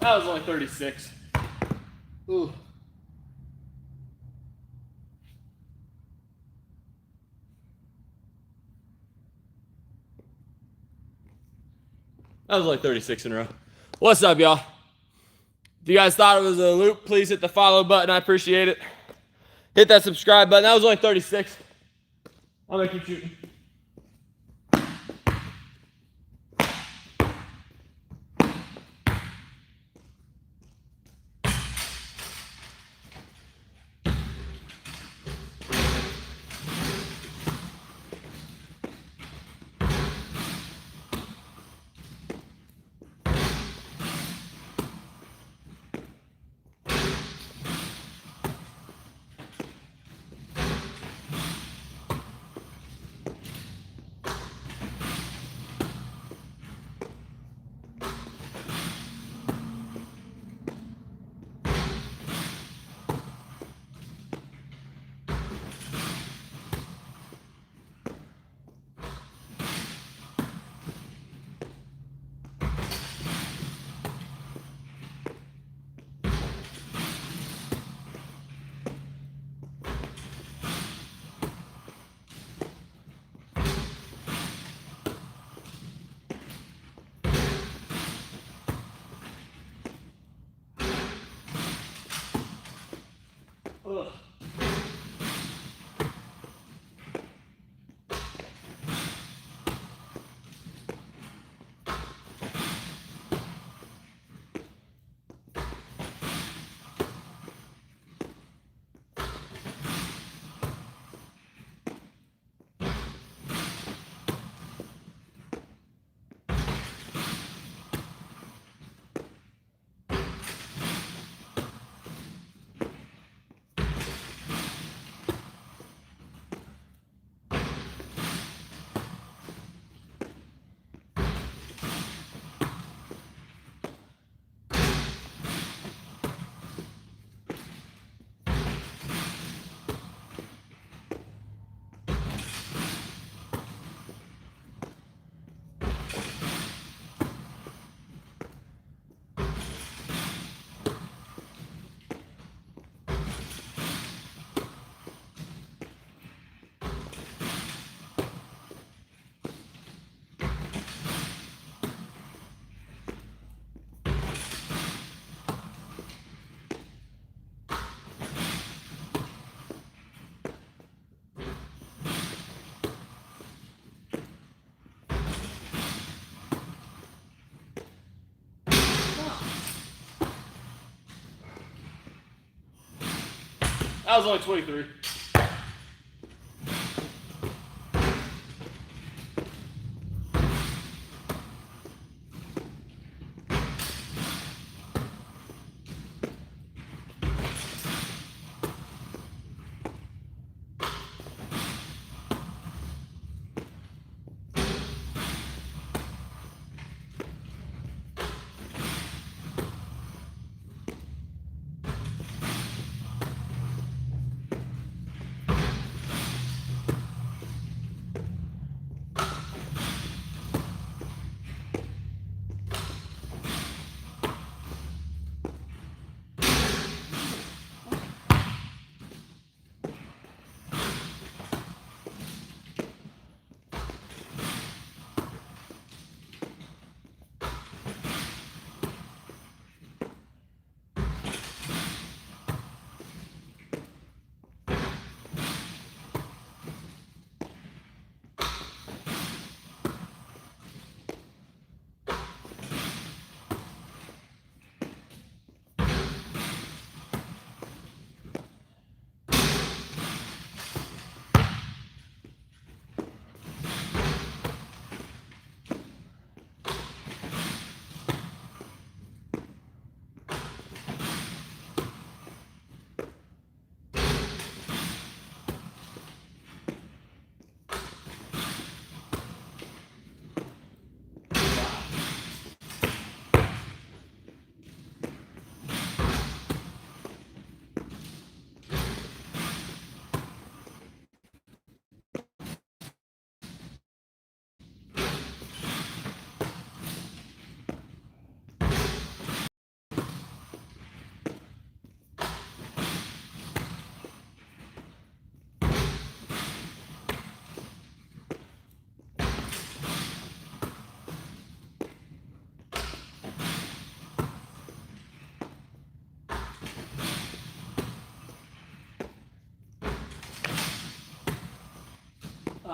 That was only 36. Ooh. That was like 36 in a row. What's up, y'all? If you guys thought it was a loop, please hit the follow button. I appreciate it. Hit that subscribe button. That was only 36. I'll make you shooting. Ugh. That was only 23.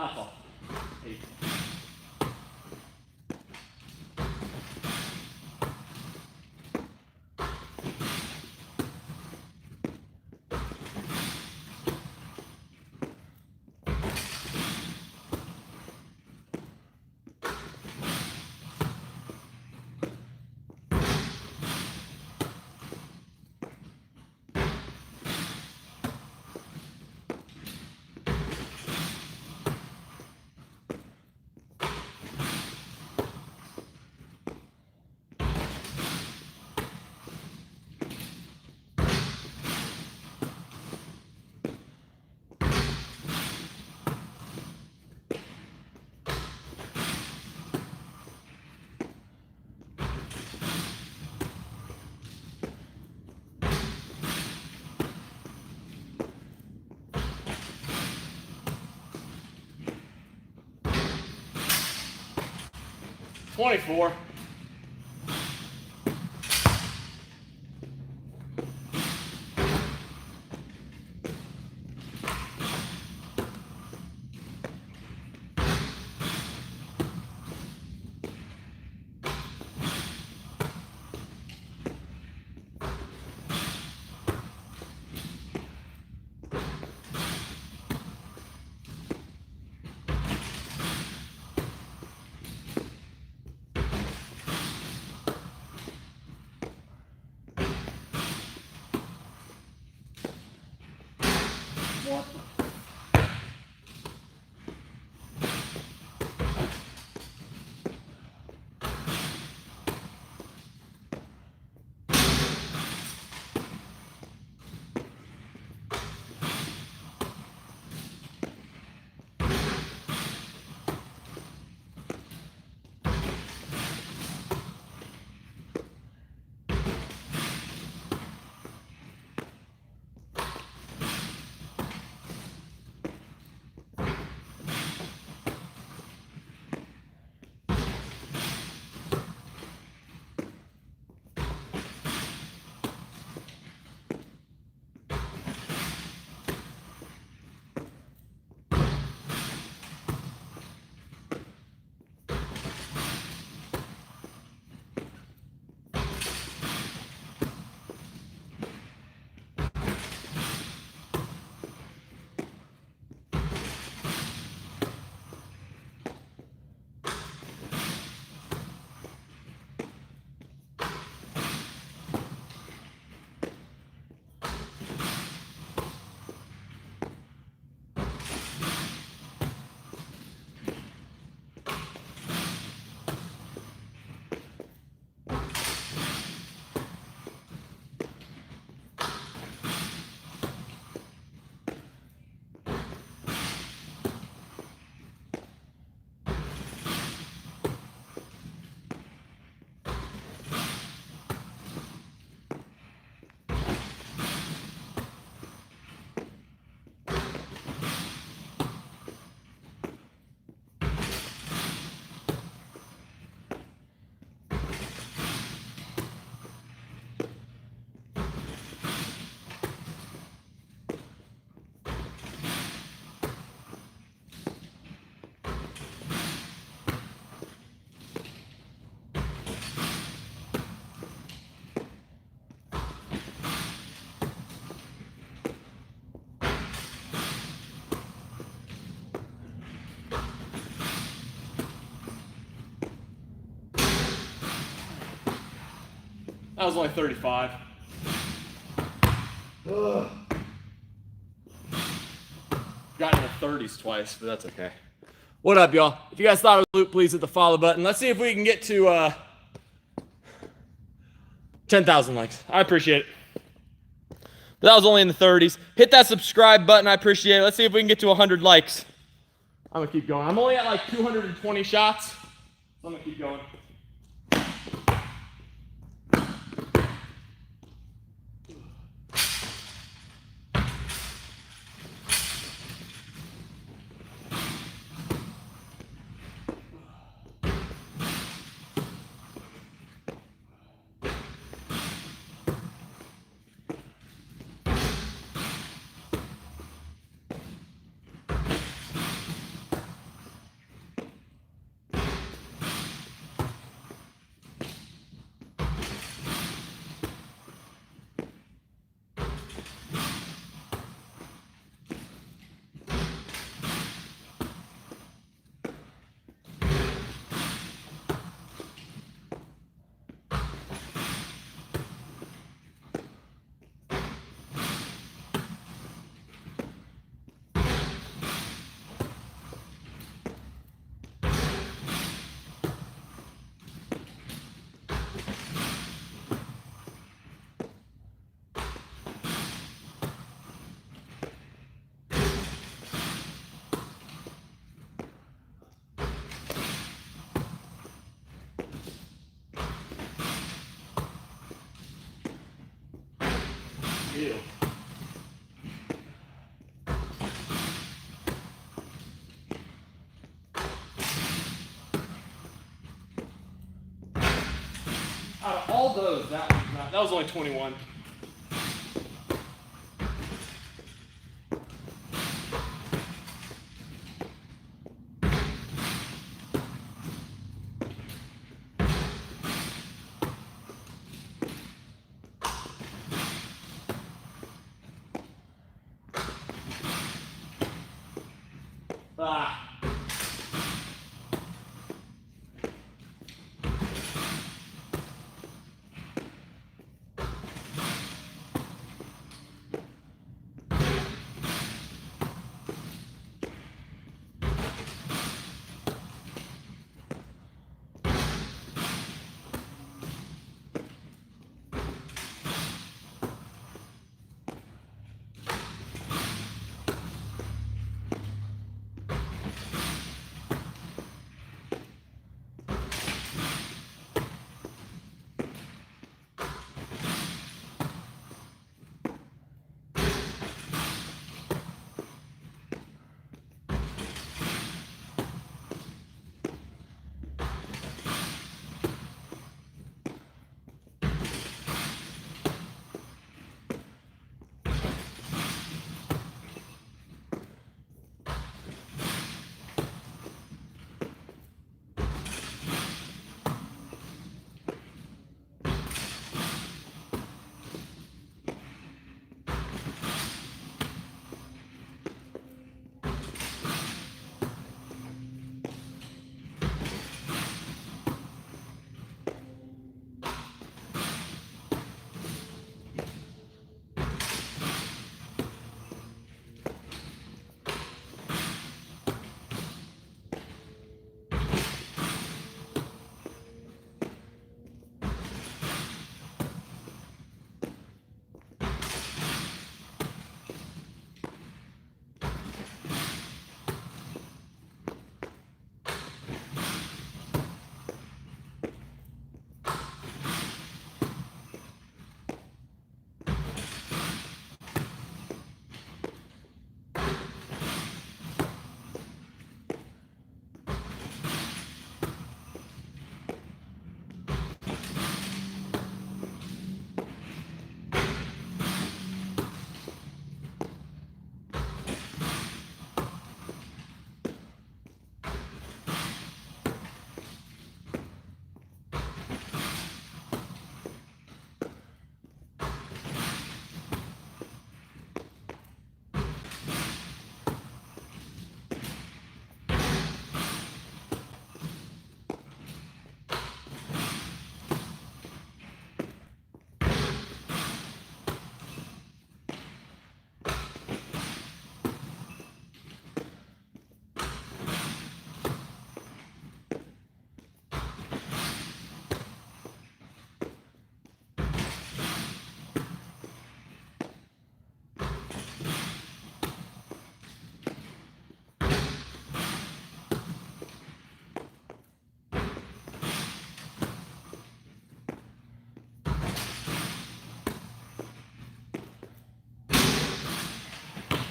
My fault. 8. $24. What the? That was only 35. Ugh. Got in the 30s twice, but that's okay. What up, y'all? If you guys thought it was a loop, please hit the follow button. Let's see if we can get to 10,000 likes. I appreciate it. But that was only in the 30s. Hit that subscribe button. I appreciate it. Let's see if we can get to 100 likes. I'm going to keep going. I'm only at like 220 shots. So I'm going to keep going. you. Out of all those, that was only 21. Ah.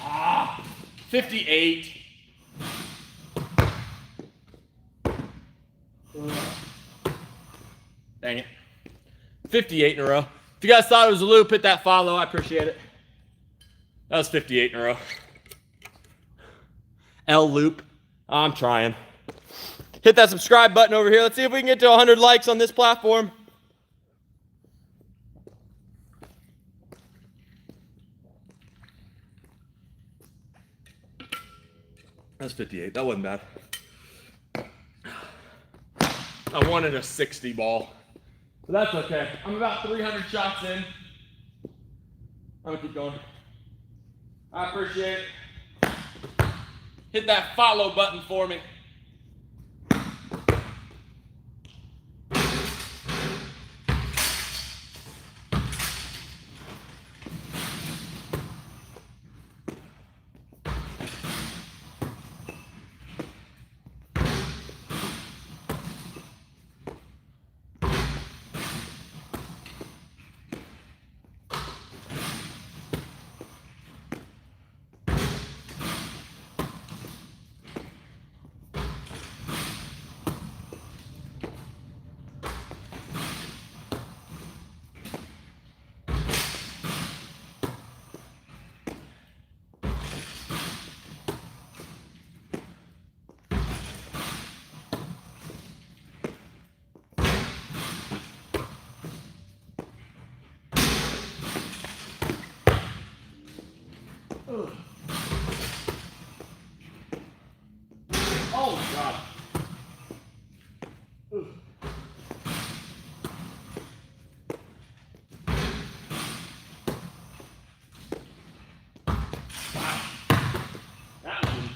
Ah, 58. Dang it. 58 in a row. If you guys thought it was a loop, hit that follow. I appreciate it. That was 58 in a row. L loop. I'm trying. Hit that subscribe button over here. Let's see if we can get to 100 likes on this platform. That's 58. That wasn't bad. I wanted a 60 ball. But that's okay. I'm about 300 shots in. I'm gonna keep going. I appreciate it. Hit that follow button for me.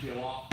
peel off.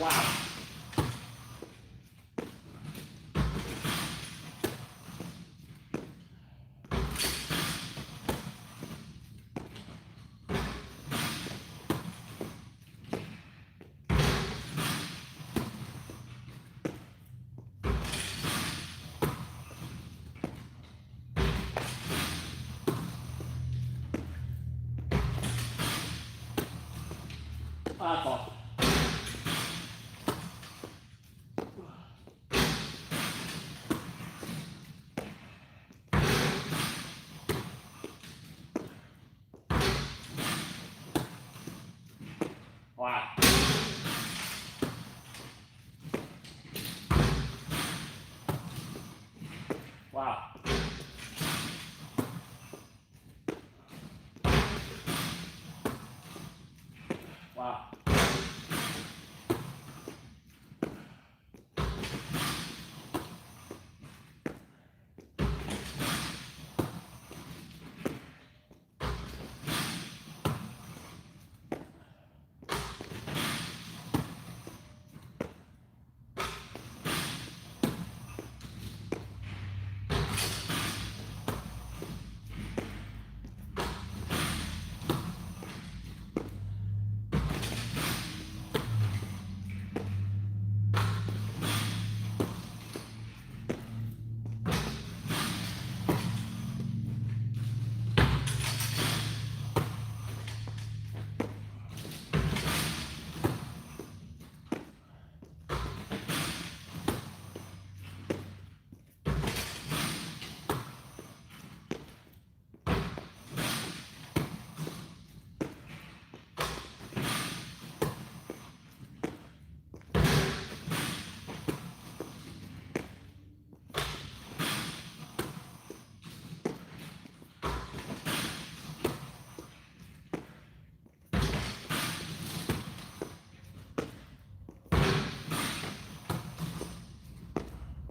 Wow. That's awesome. Wow. Wow. Wow.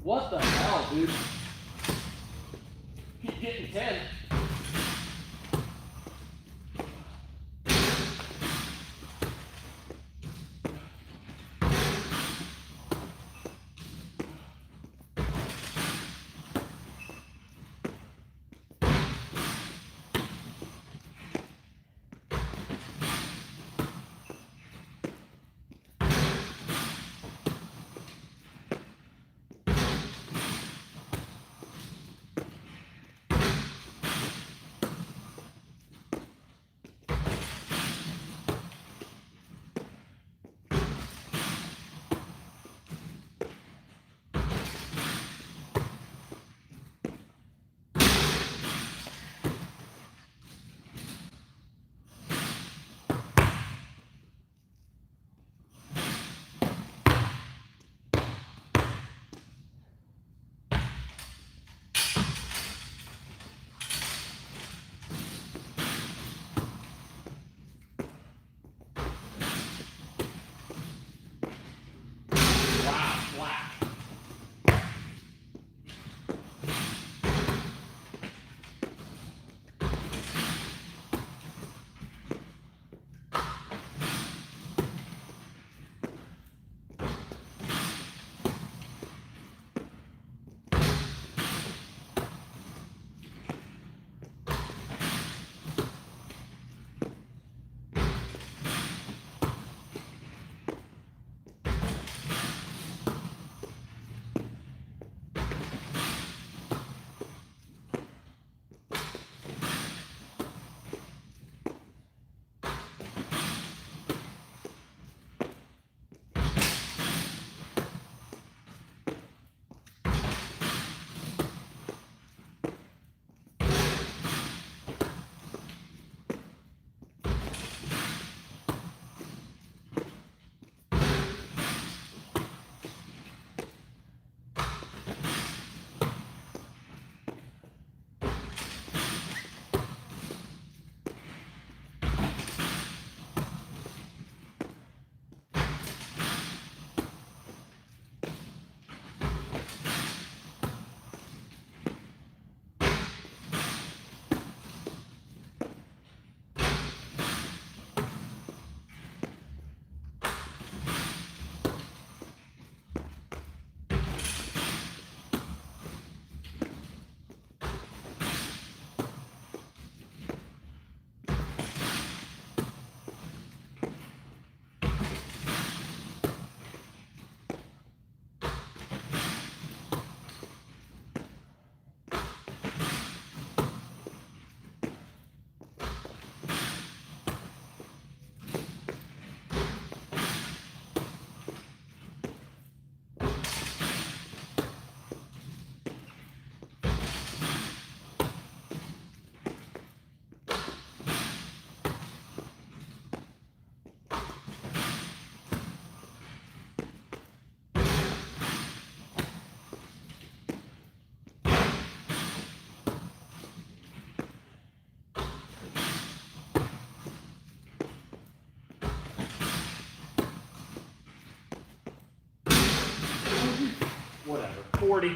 What the hell, dude? Keep getting 10. 40.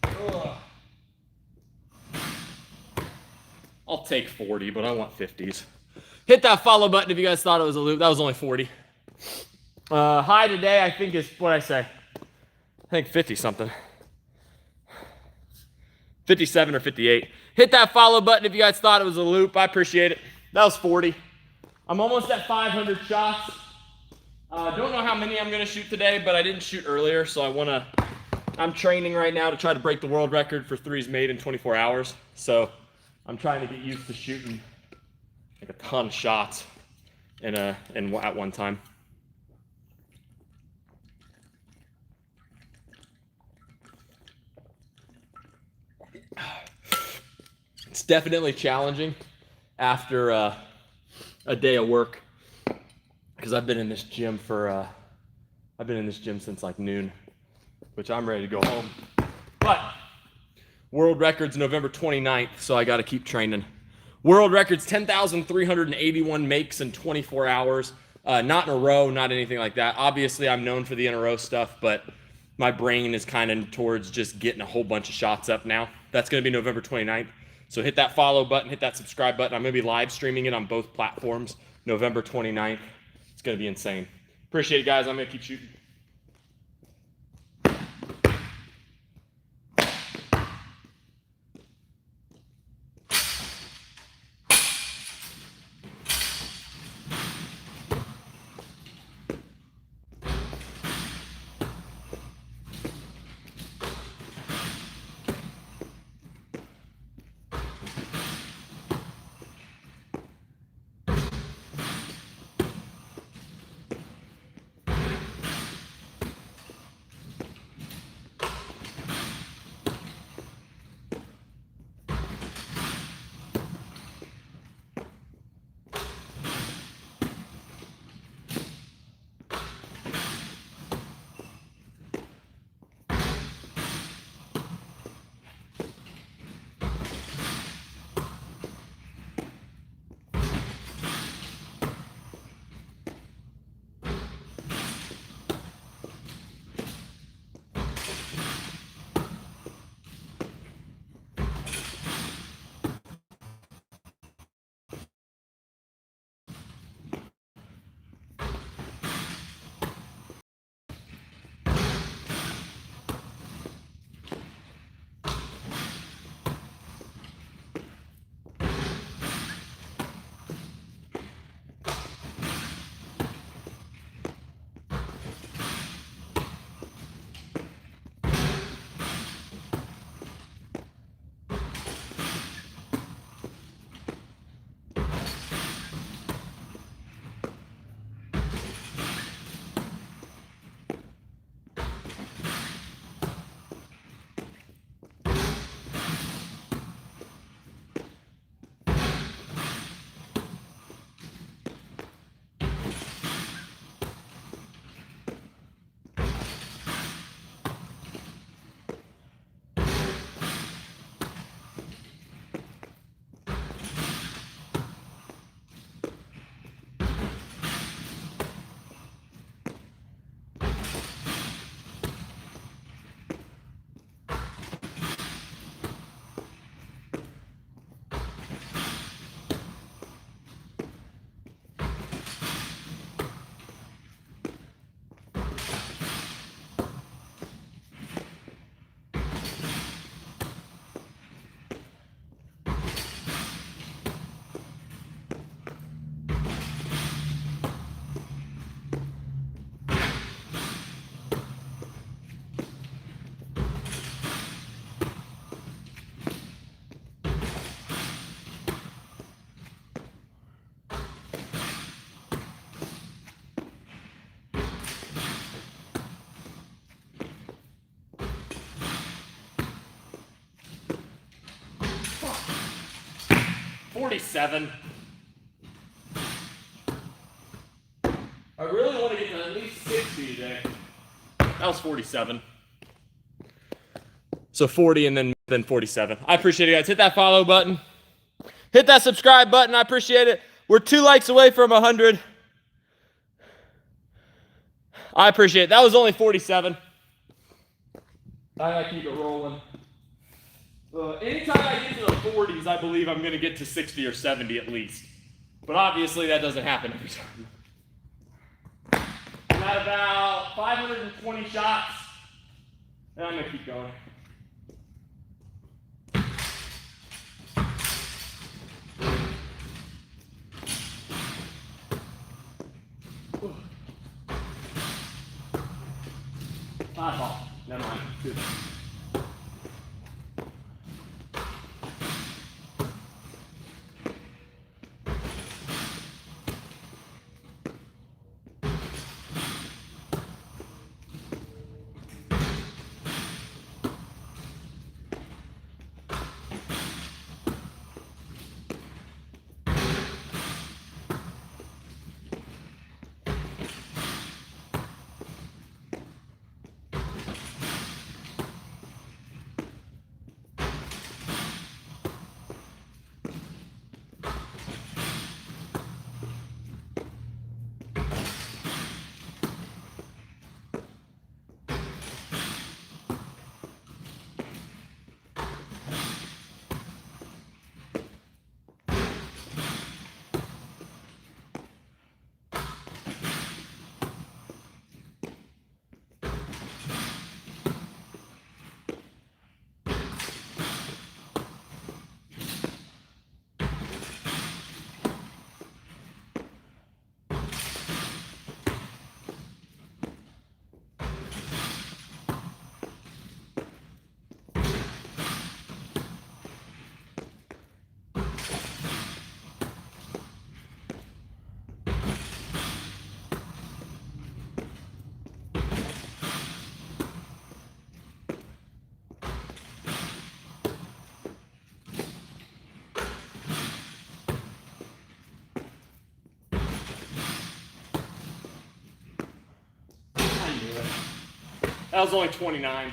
Ugh. I'll take 40, but I want 50s. Hit that follow button if you guys thought it was a loop. That was only 40. High today, I think, is what I say. I think 50 something. 57 or 58. Hit that follow button if you guys thought it was a loop. I appreciate it. That was 40. I'm almost at 500 shots. Don't know how many I'm gonna shoot today, but I didn't shoot earlier, so I'm training right now to try to break the world record for threes made in 24 hours. So I'm trying to get used to shooting like a ton of shots at one time. It's definitely challenging after a day of work, because I've been in this gym since like noon, which I'm ready to go home. But world record's November 29th, so I got to keep training. World record's 10,381 makes in 24 hours. Not in a row, not anything like that. Obviously, I'm known for the in a row stuff, but my brain is kind of towards just getting a whole bunch of shots up now. That's going to be November 29th. So hit that follow button, hit that subscribe button. I'm going to be live streaming it on both platforms November 29th. It's going to be insane. Appreciate it, guys. I'm going to keep shooting. $47. I really want to get to at least 60 today. That was 47. So 40 and then 47. I appreciate it, guys. Hit that follow button. Hit that subscribe button. I appreciate it. We're 2 likes away from 100. I appreciate it. That was only 47. I gotta keep it rolling. Anytime I get to the 40s, I believe I'm gonna get to 60 or 70 at least. But obviously that doesn't happen every time. I'm at about 520 shots. And I'm gonna keep going. Oh, never mind. Good. That was only 29.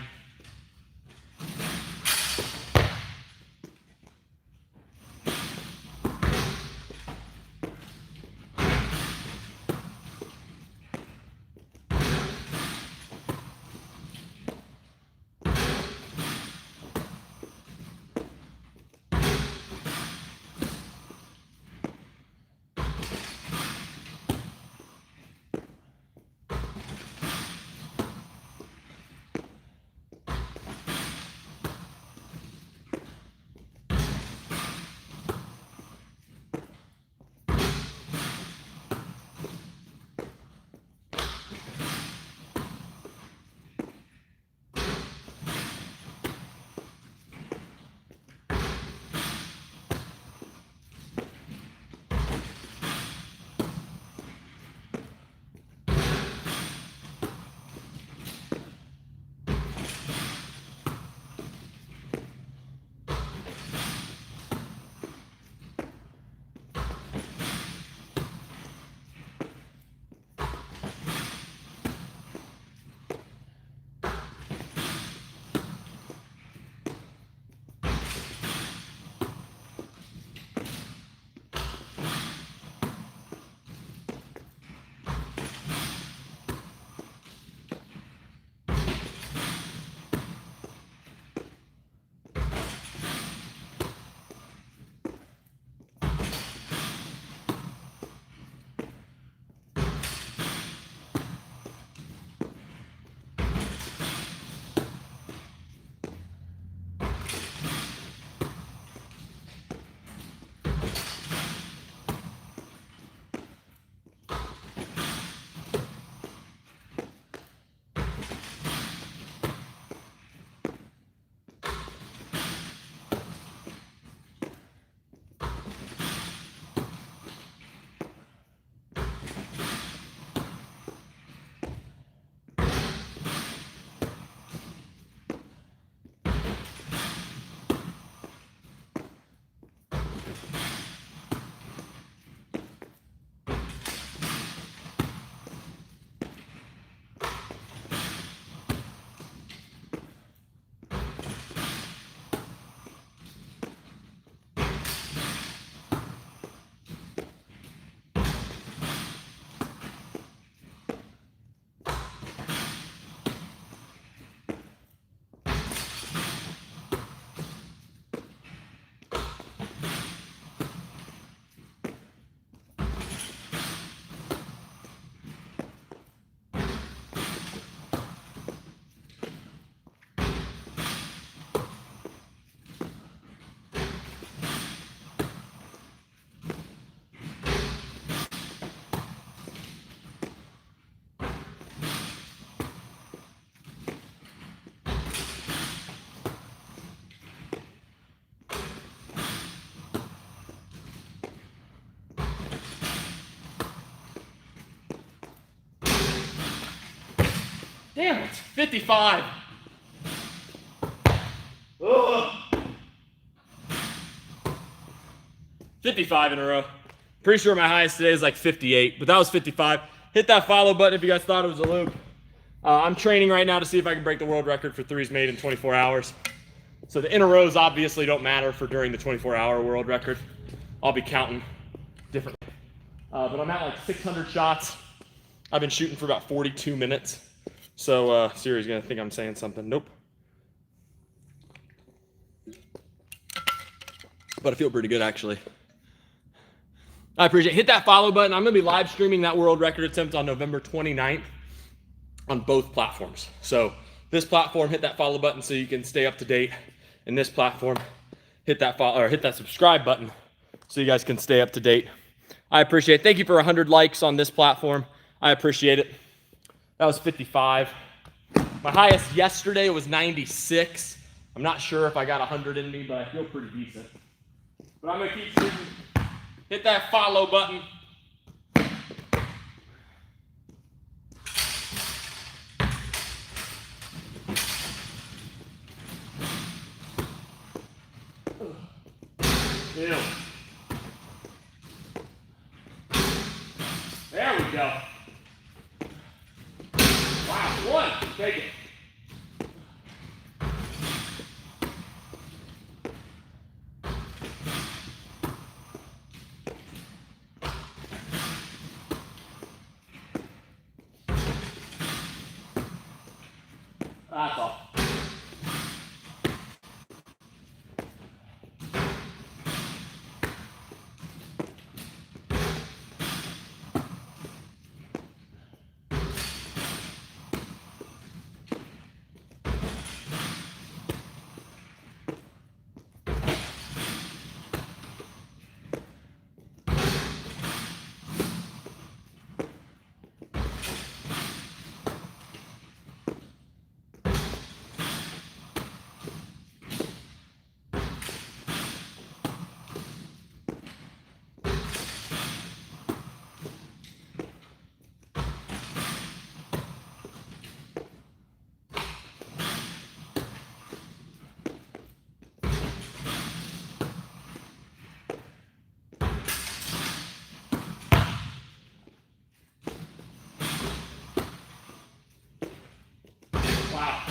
Damn it, 55. Ugh. 55 in a row. Pretty sure my highest today is like 58, but that was 55. Hit that follow button if you guys thought it was a loop. I'm training right now to see if I can break the world record for threes made in 24 hours. So the in a rows obviously don't matter for during the 24-hour world record. I'll be counting differently. But I'm at like 600 shots. I've been shooting for about 42 minutes. So Siri's gonna think I'm saying something. Nope. But I feel pretty good actually. I appreciate it. Hit that follow button. I'm gonna be live streaming that world record attempt on November 29th on both platforms. So this platform, hit that follow button so you can stay up to date. And this platform, hit that follow or hit that subscribe button so you guys can stay up to date. I appreciate it. Thank you for 100 likes on this platform. I appreciate it. That was 55. My highest yesterday was 96. I'm not sure if I got 100 in me, but I feel pretty decent. But I'm gonna keep shooting. Hit that follow button. Ew. There we go. Wow, one. Take it. That's all. Wow.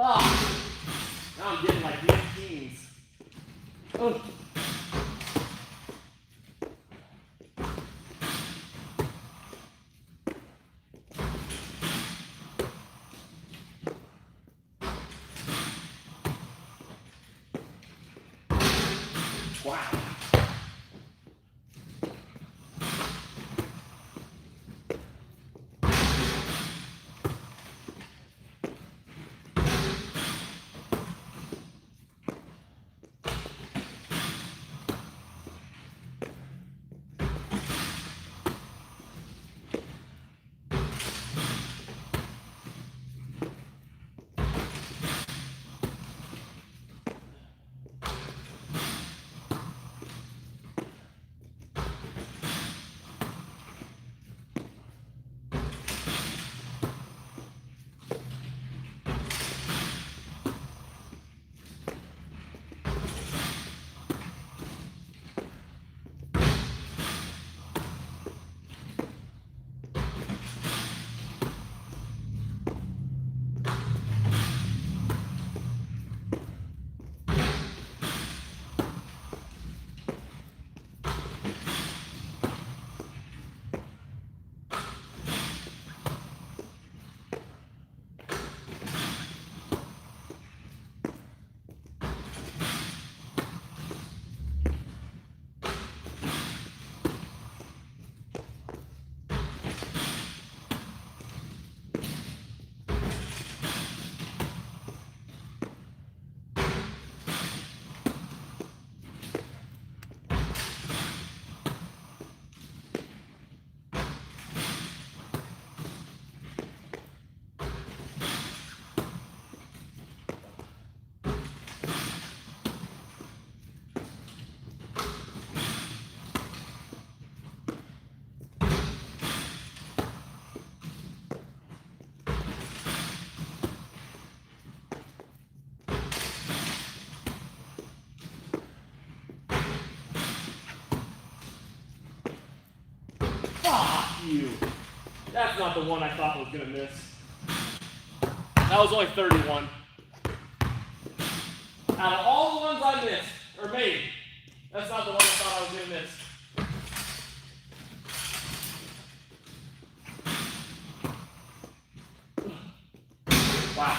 Oh, now I'm getting like 18s. Oh. Wow. you. That's not the one I thought was gonna miss. That was only 31. Out of all the ones I missed, or made, that's not the one I thought I was gonna miss. Wow.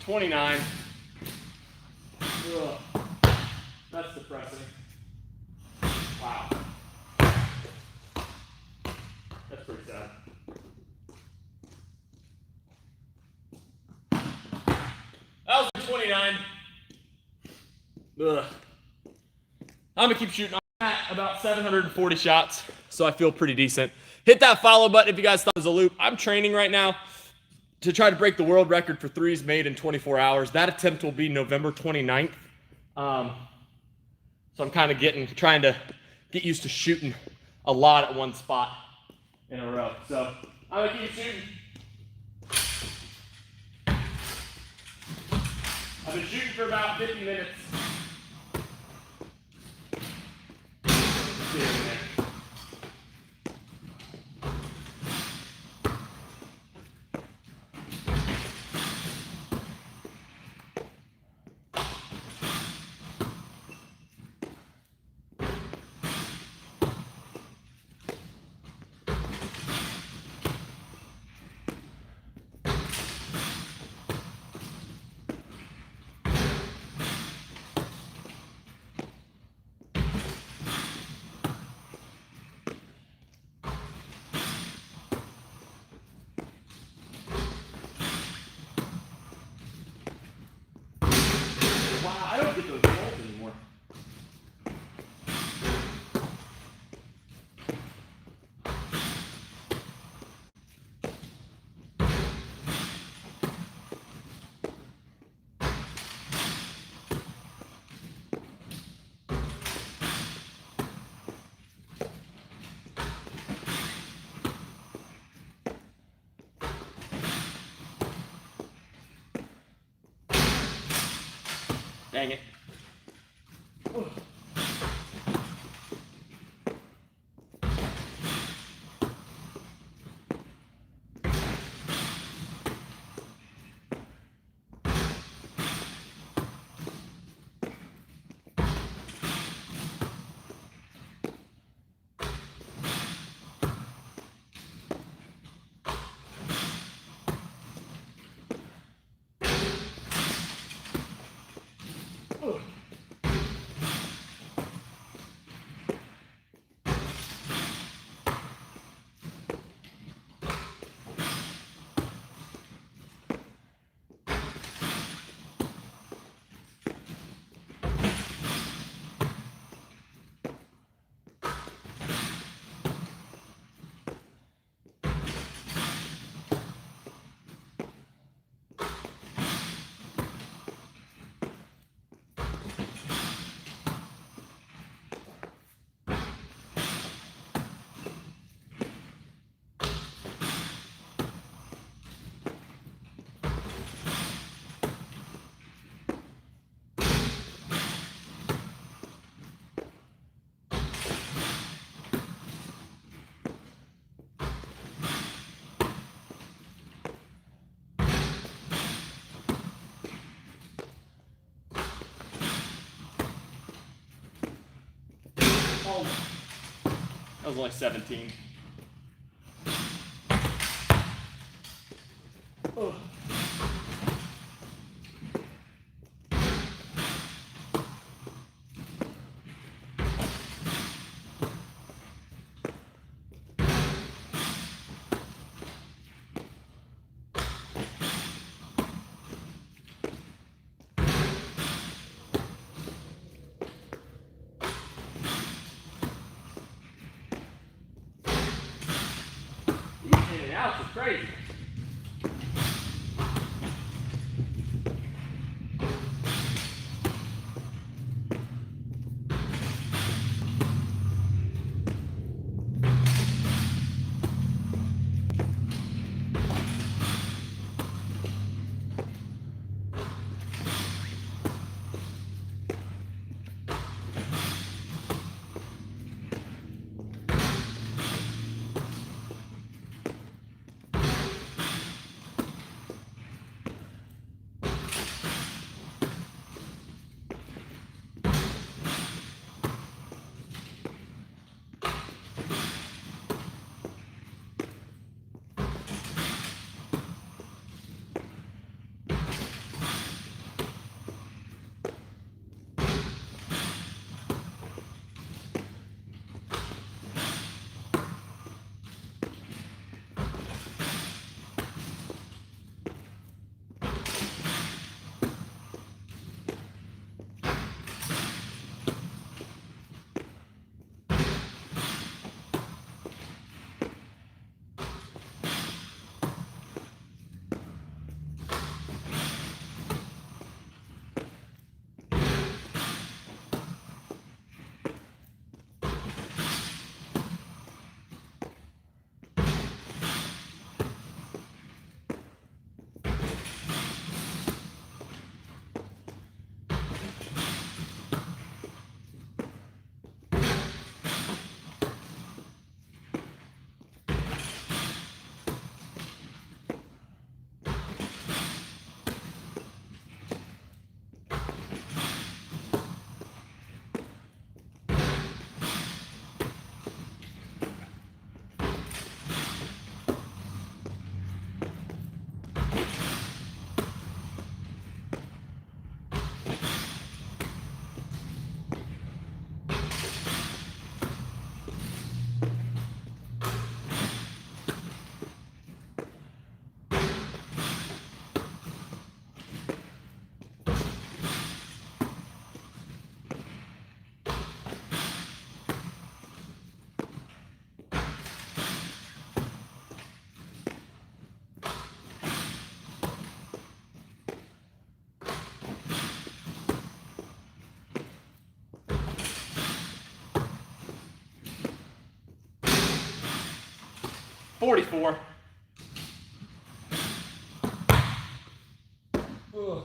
$29. Ugh. That's depressing. Wow. That's pretty sad. That was 29. Ugh. I'm gonna keep shooting. I'm at about 740 shots, so I feel pretty decent. Hit that follow button if you guys thought it was a loop. I'm training right now to try to break the world record for threes made in 24 hours. That attempt will be November 29th. So I'm kind of trying to get used to shooting a lot at one spot in a row. So I'm gonna keep shooting. I've been shooting for about 50 minutes. Let's see over there. Wow, I don't get those balls anymore. Dang it. That was only 17. Oh. In and out is crazy. $44. Ugh.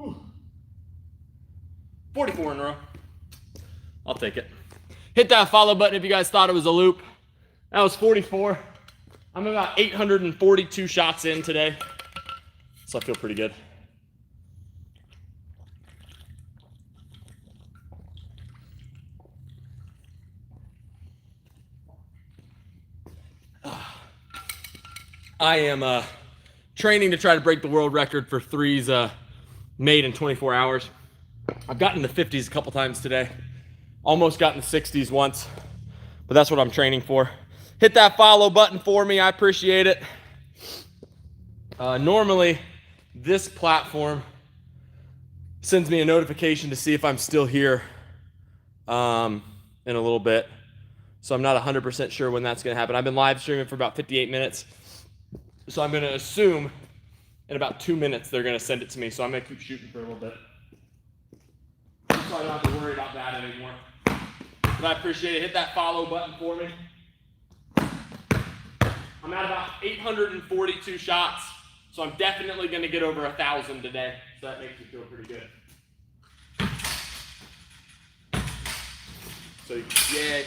Ooh. 44 in a row. I'll take it. Hit that follow button if you guys thought it was a loop. That was 44. I'm about 842 shots in today, so I feel pretty good. I am training to try to break the world record for threes made in 24 hours. I've gotten in the 50s a couple times today. Almost got in the 60s once, but that's what I'm training for. Hit that follow button for me. I appreciate it. Normally, this platform sends me a notification to see if I'm still here in a little bit. So I'm not 100% sure when that's going to happen. I've been live streaming for about 58 minutes. So I'm going to assume in about 2 minutes they're going to send it to me. So I'm going to keep shooting for a little bit, so I don't have to worry about that anymore. But I appreciate it. Hit that follow button for me. I'm at about 842 shots. So I'm definitely going to get over 1,000 today. So that makes me feel pretty good. So yay.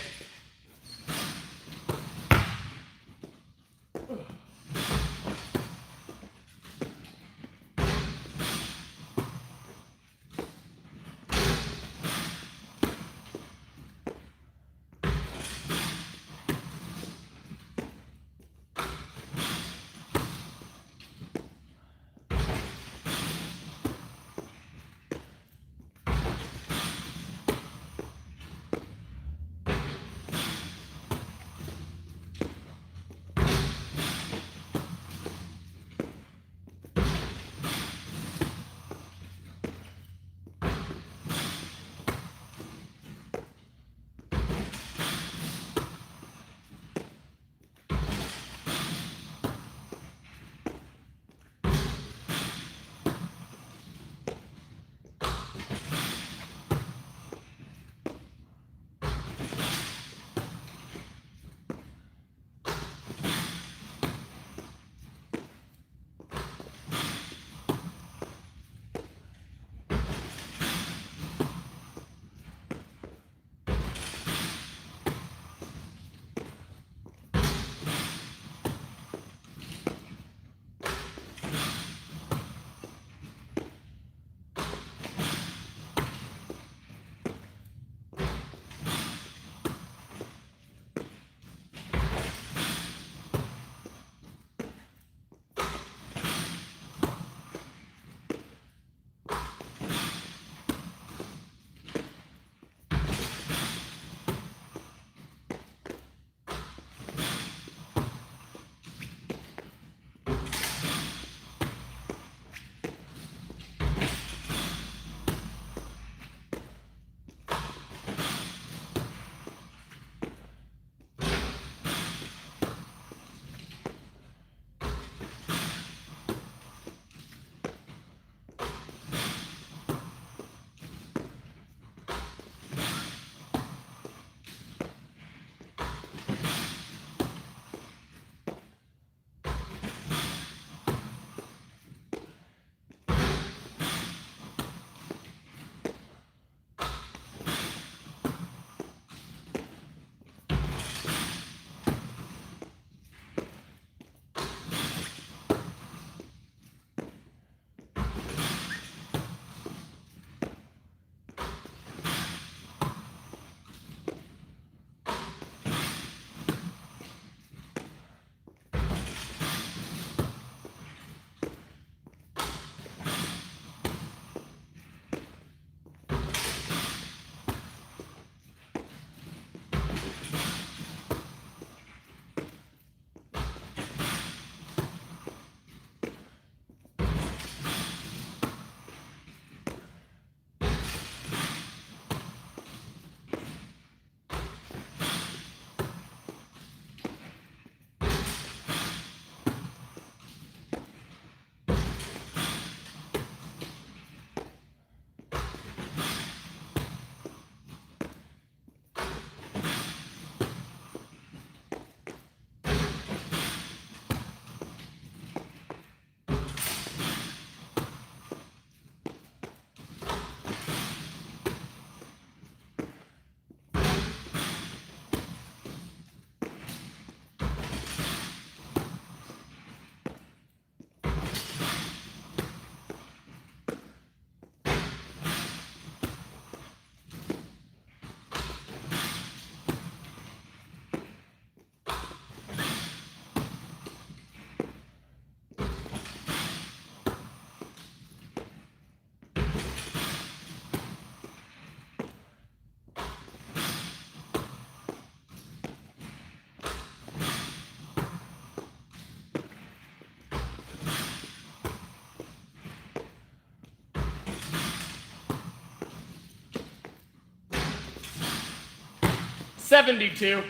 72.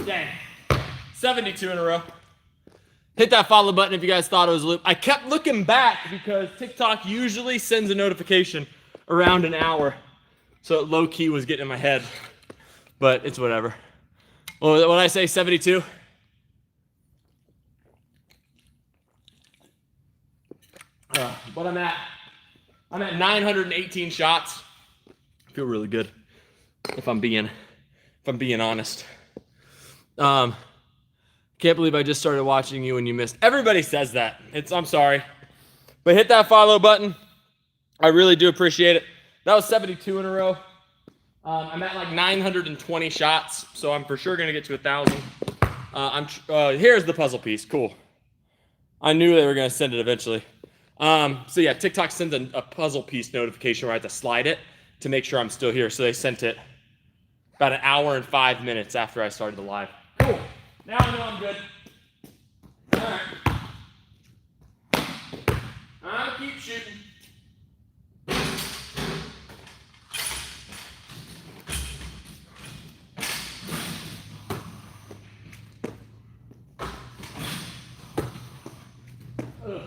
Dang. 72 in a row. Hit that follow button if you guys thought it was a loop. I kept looking back because TikTok usually sends a notification around an hour. So it low-key was getting in my head. But it's whatever. Well, what did I say, 72? But I'm at 918 shots. I feel really good if I'm being honest. Can't believe I just started watching you and you missed. Everybody says that. I'm sorry. But hit that follow button. I really do appreciate it. That was 72 in a row. I'm at like 920 shots, so I'm for sure gonna get to 1,000. Here's the puzzle piece. Cool. I knew they were gonna send it eventually. So yeah, TikTok sends a puzzle piece notification where I have to slide it to make sure I'm still here. So they sent it about an hour and 5 minutes after I started the live. Cool. Now I know I'm good. All right. I'm gonna keep shooting. Ugh.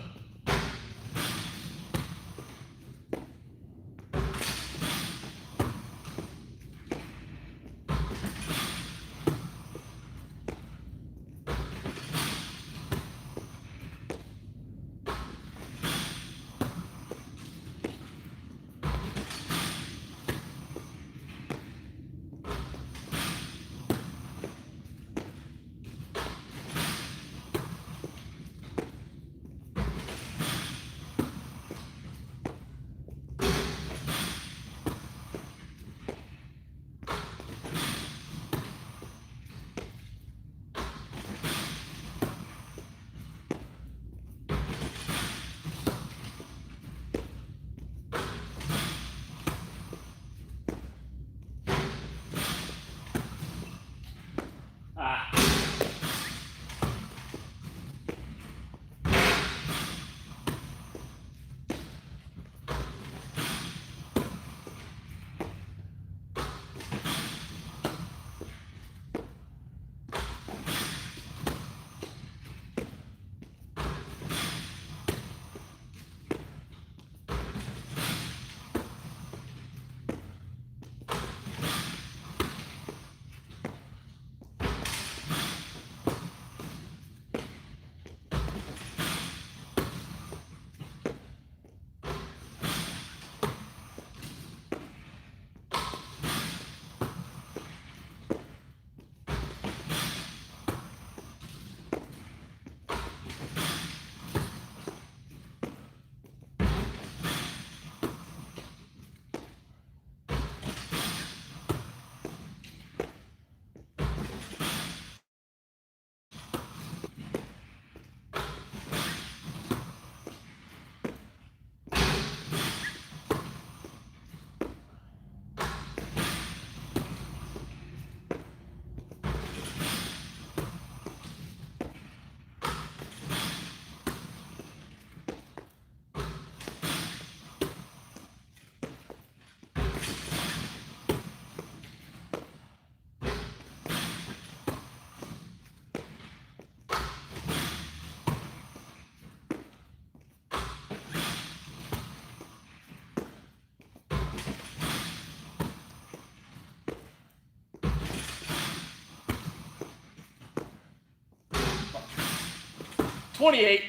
$28.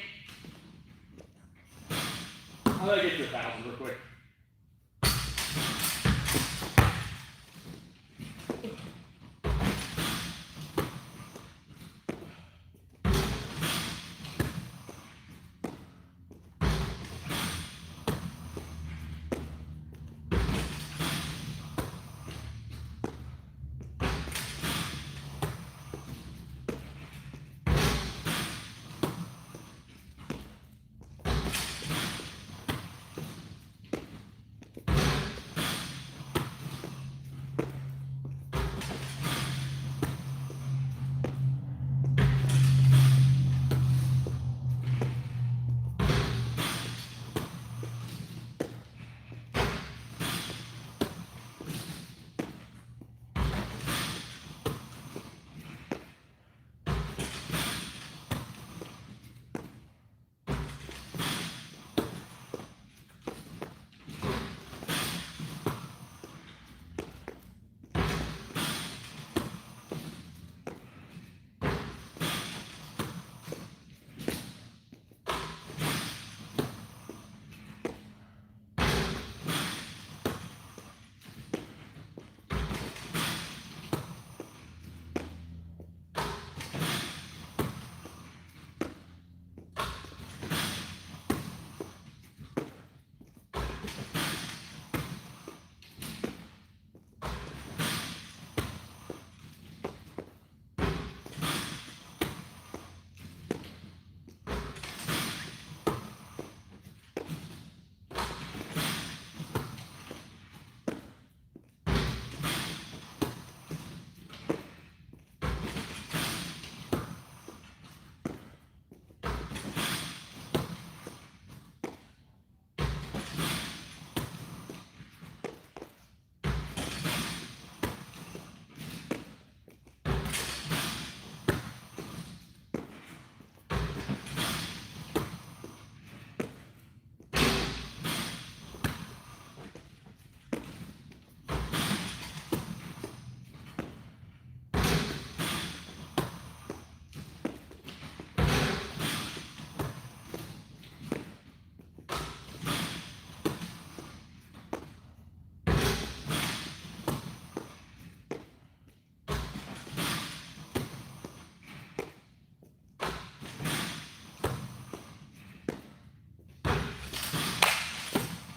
I'm gonna get to 1,000 real quick.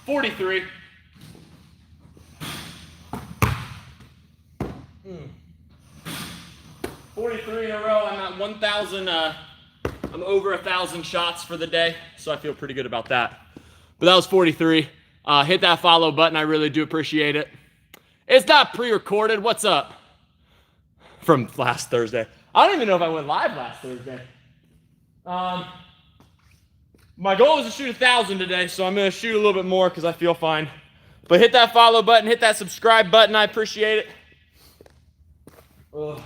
43. 43 in a row. I'm at 1,000. I'm over 1,000 shots for the day, so I feel pretty good about that. But that was 43. Hit that follow button. I really do appreciate it. It's not pre-recorded. What's up? From last Thursday. I don't even know if I went live last Thursday. My goal was to shoot 1,000 today, so I'm going to shoot a little bit more because I feel fine. But hit that follow button. Hit that subscribe button. I appreciate it. Ugh.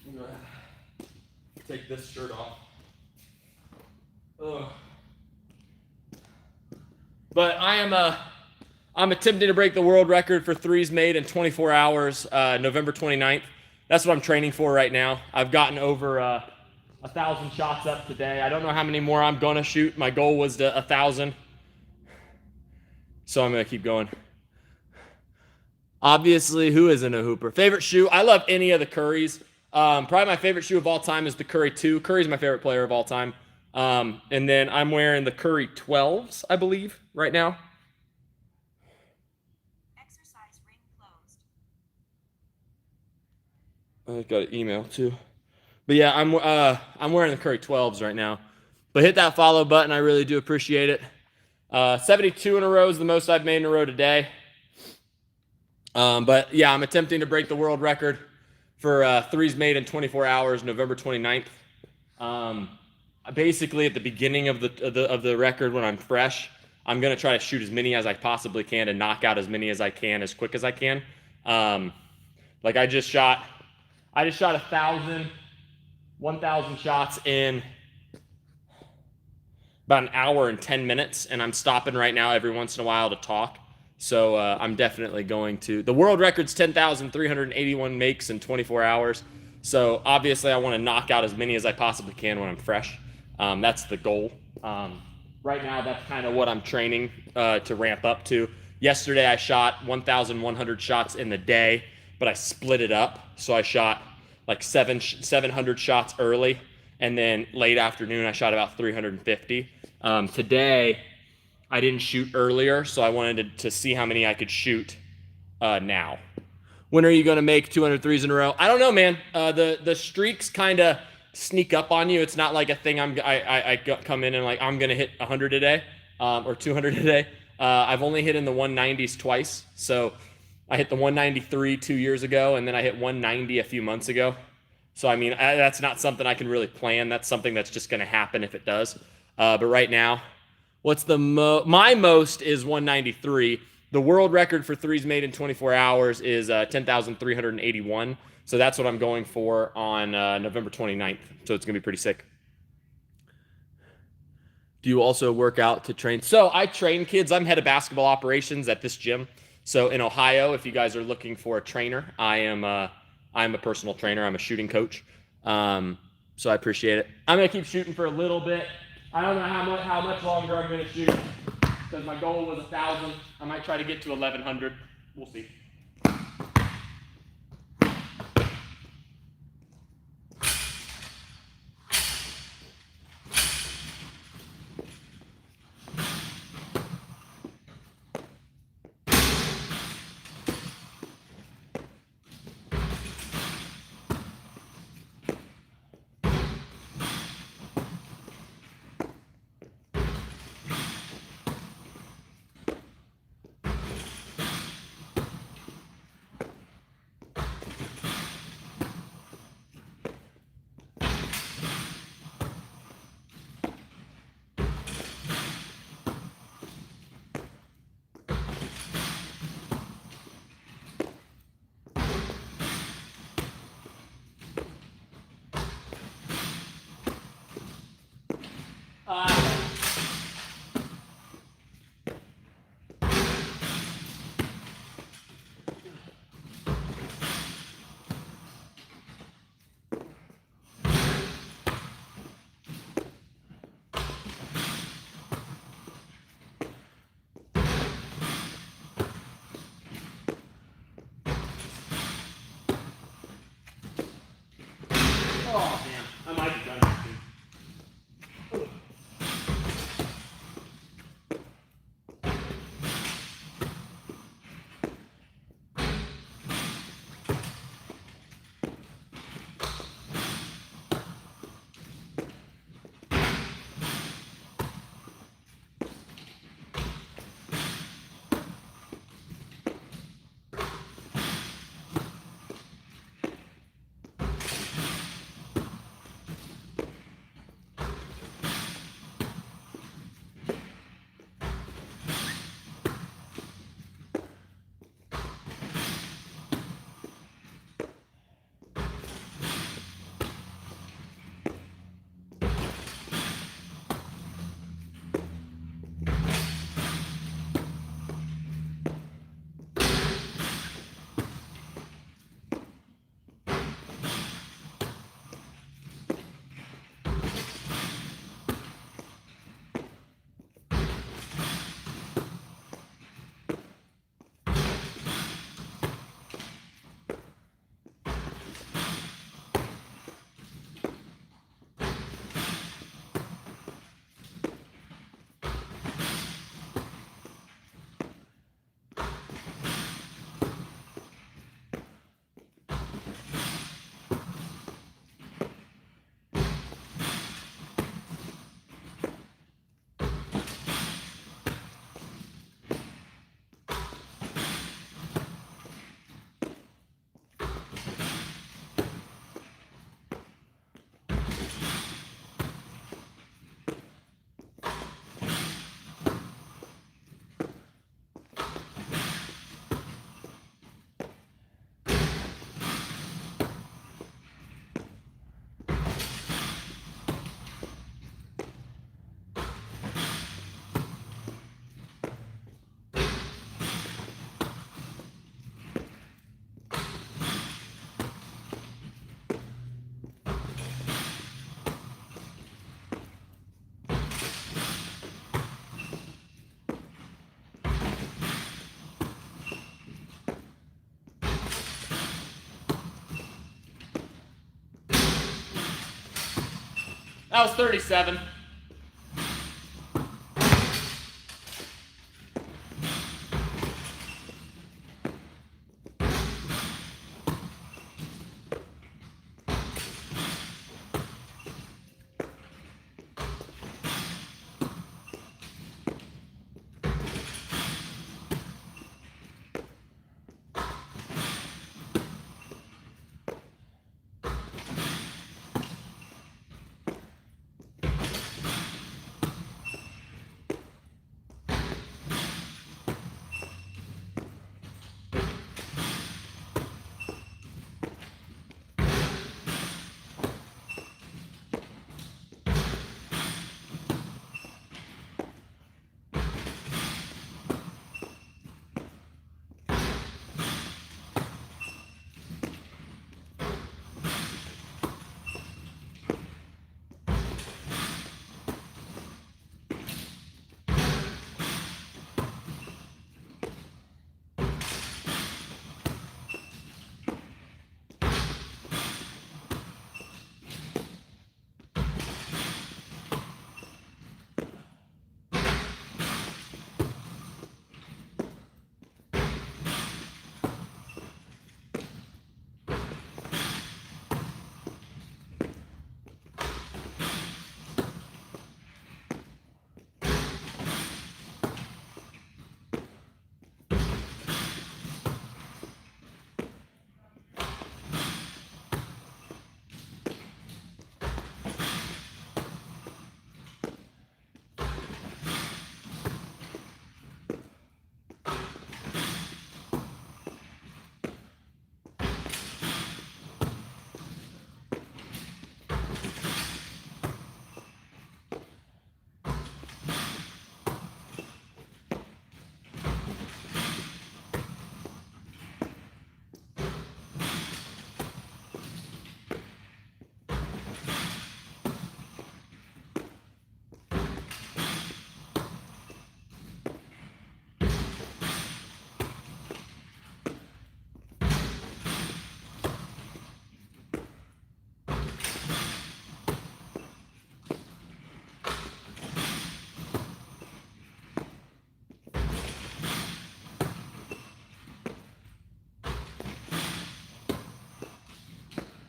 I'm going to take this shirt off. Ugh. But I'm attempting to break the world record for threes made in 24 hours, November 29th. That's what I'm training for right now. I've gotten over 1,000 shots up today. I don't know how many more I'm going to shoot. My goal was to 1,000. So I'm going to keep going. Obviously, who isn't a hooper? Favorite shoe? I love any of the Currys. Probably my favorite shoe of all time is the Curry 2. Curry's my favorite player of all time. And then I'm wearing the Curry 12s, I believe, right now. Exercise ring closed. I got an email too. But yeah, I'm wearing the Curry 12s right now. But hit that follow button. I really do appreciate it. 72 in a row is the most I've made in a row today. But yeah, I'm attempting to break the world record for threes made in 24 hours, November 29th. Basically, at the beginning of the record, when I'm fresh, I'm gonna try to shoot as many as I possibly can and knock out as many as I can as quick as I can. Like I just shot 1,000 shots in about an hour and 10 minutes, and I'm stopping right now every once in a while to talk. So I'm definitely going to. The world record's 10,381 makes in 24 hours. So obviously I want to knock out as many as I possibly can when I'm fresh. That's the goal. Right now, that's kind of what I'm training to ramp up to. Yesterday, I shot 1,100 shots in the day, but I split it up. So I shot like 700 shots early, and then late afternoon, I shot about 350. Today, I didn't shoot earlier, so I wanted to see how many I could shoot now. When are you going to make 200 threes in a row? I don't know, man. The streaks kind of sneak up on you. It's not like a thing I come in and like I'm going to hit 100 a day or 200 a day. I've only hit in the 190s twice. So I hit the 193 2 years ago, and then I hit 190 a few months ago. So, I mean, that's not something I can really plan. That's something that's just going to happen if it does. But right now, what's the my most is 193. The world record for threes made in 24 hours is 10,381. So that's what I'm going for on November 29th. So it's going to be pretty sick. Do you also work out to train? So I train kids. I'm head of basketball operations at this gym. So in Ohio, if you guys are looking for a trainer, I'm a personal trainer. I'm a shooting coach. So I appreciate it. I'm going to keep shooting for a little bit. I don't know how much longer I'm going to shoot because my goal was 1,000. I might try to get to 1,100. We'll see. Oh, damn. I might be done with That was 37.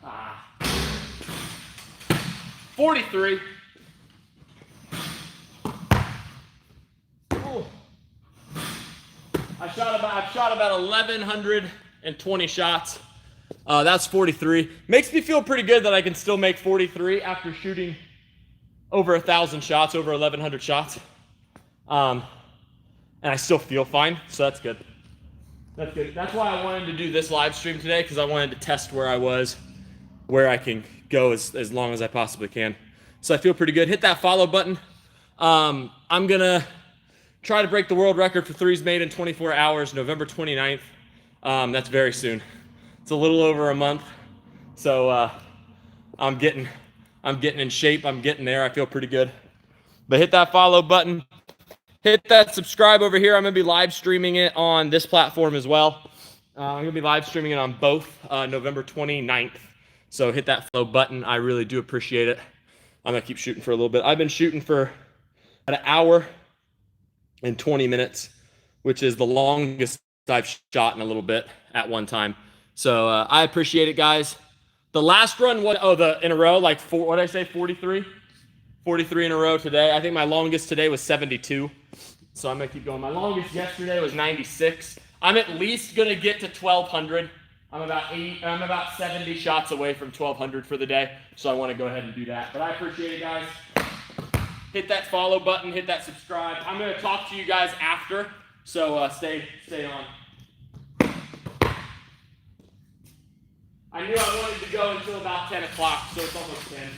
Ah. 43. Ooh. I've shot about 1,120 shots. That's 43. Makes me feel pretty good that I can still make 43 after shooting over 1,000 shots, over 1,100 shots. And I still feel fine, so that's good. That's good. That's why I wanted to do this live stream today, because I wanted to test where I was, where I can go as long as I possibly can. So I feel pretty good. Hit that follow button. I'm going to try to break the world record for threes made in 24 hours, November 29th. That's very soon. It's a little over a month. So I'm getting in shape. I'm getting there. I feel pretty good. But hit that follow button. Hit that subscribe over here. I'm going to be live streaming it on this platform as well. I'm going to be live streaming it on both November 29th. So hit that follow button. I really do appreciate it. I'm going to keep shooting for a little bit. I've been shooting for about an hour and 20 minutes, which is the longest I've shot in a little bit at one time. So I appreciate it, guys. The last run, in a row, like what did I say, 43? 43 in a row today. I think my longest today was 72. So I'm going to keep going. My longest yesterday was 96. I'm at least going to get to 1,200. I'm about 70 shots away from 1,200 for the day. So I want to go ahead and do that. But I appreciate it, guys. Hit that follow button. Hit that subscribe. I'm going to talk to you guys after. So stay on. I knew I wanted to go until about 10 o'clock, so it's almost 10.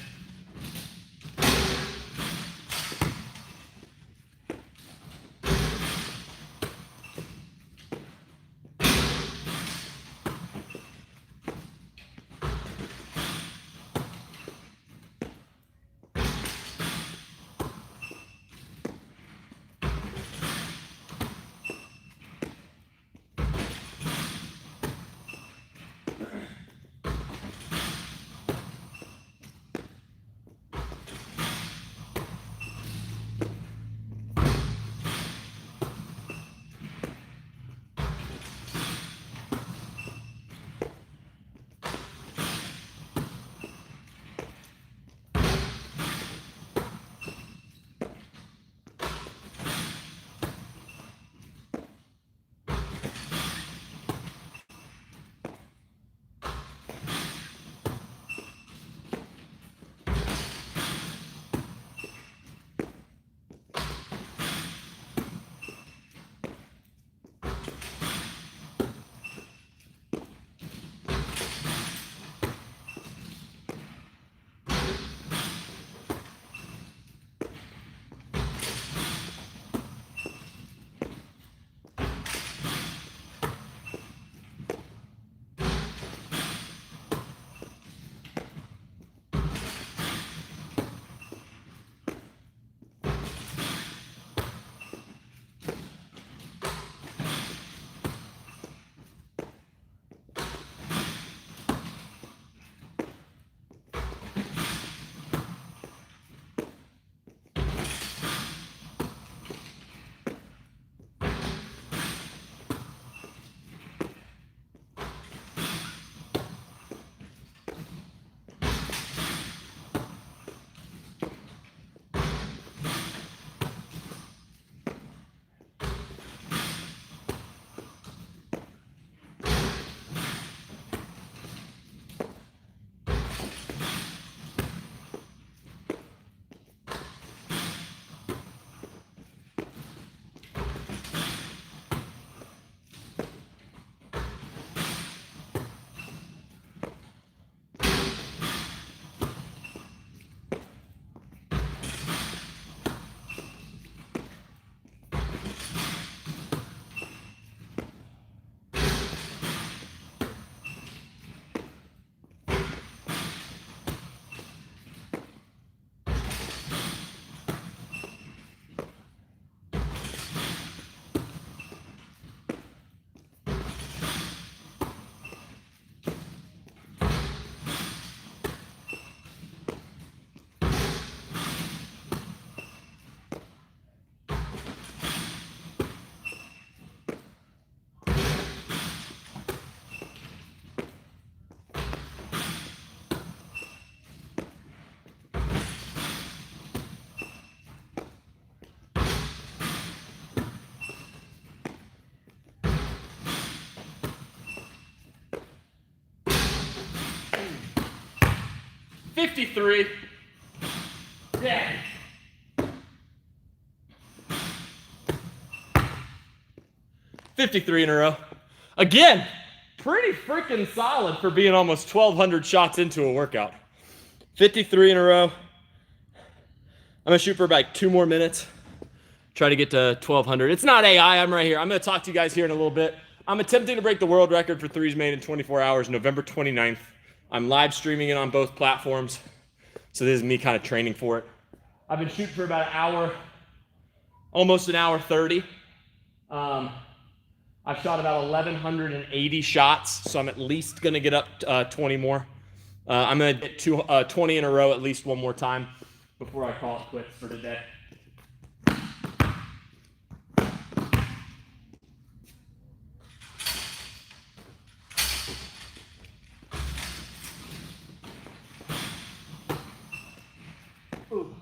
53. Yeah. 53 in a row. Again, pretty freaking solid for being almost 1,200 shots into a workout. 53 in a row. I'm gonna shoot for about 2 more minutes. Try to get to 1,200. It's not AI, I'm right here. I'm gonna talk to you guys here in a little bit. I'm attempting to break the world record for threes made in 24 hours, November 29th. I'm live streaming it on both platforms. So this is me kind of training for it. I've been shooting for about an hour, almost an hour 30. I've shot about 1,180 shots, so I'm at least gonna get up 20 more. I'm gonna get 20 in a row at least one more time before I call it quits for today. Ooh.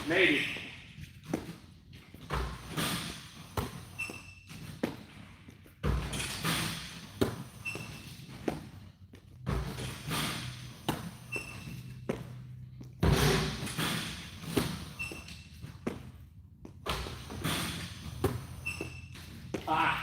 Maybe. Ah.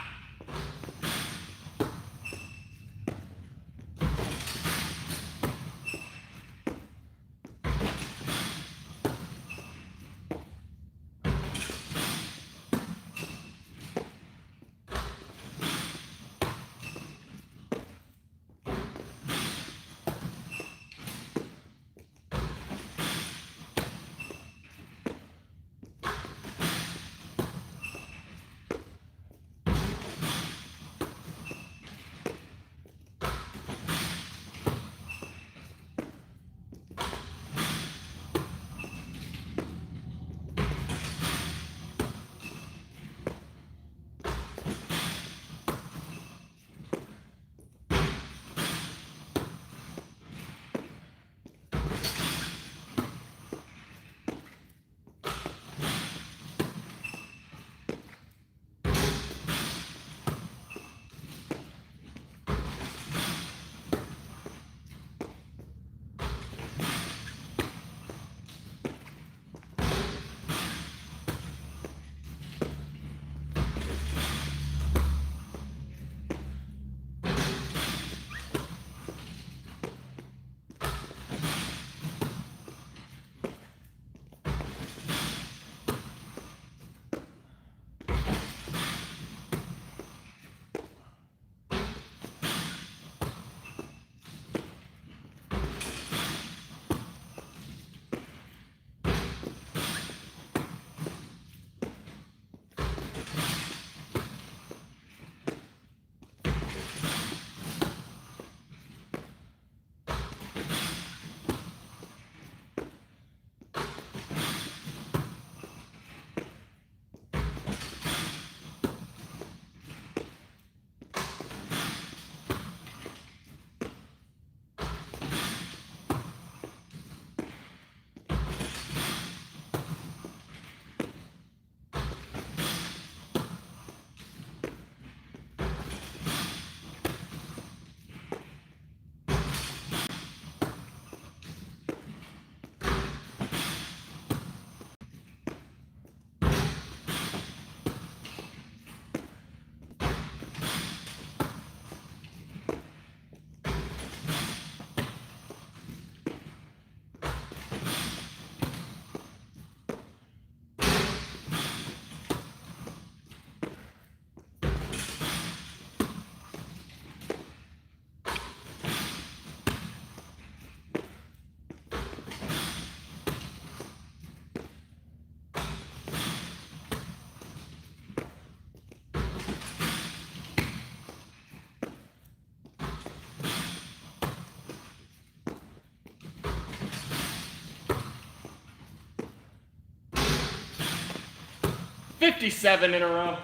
$57 in a row.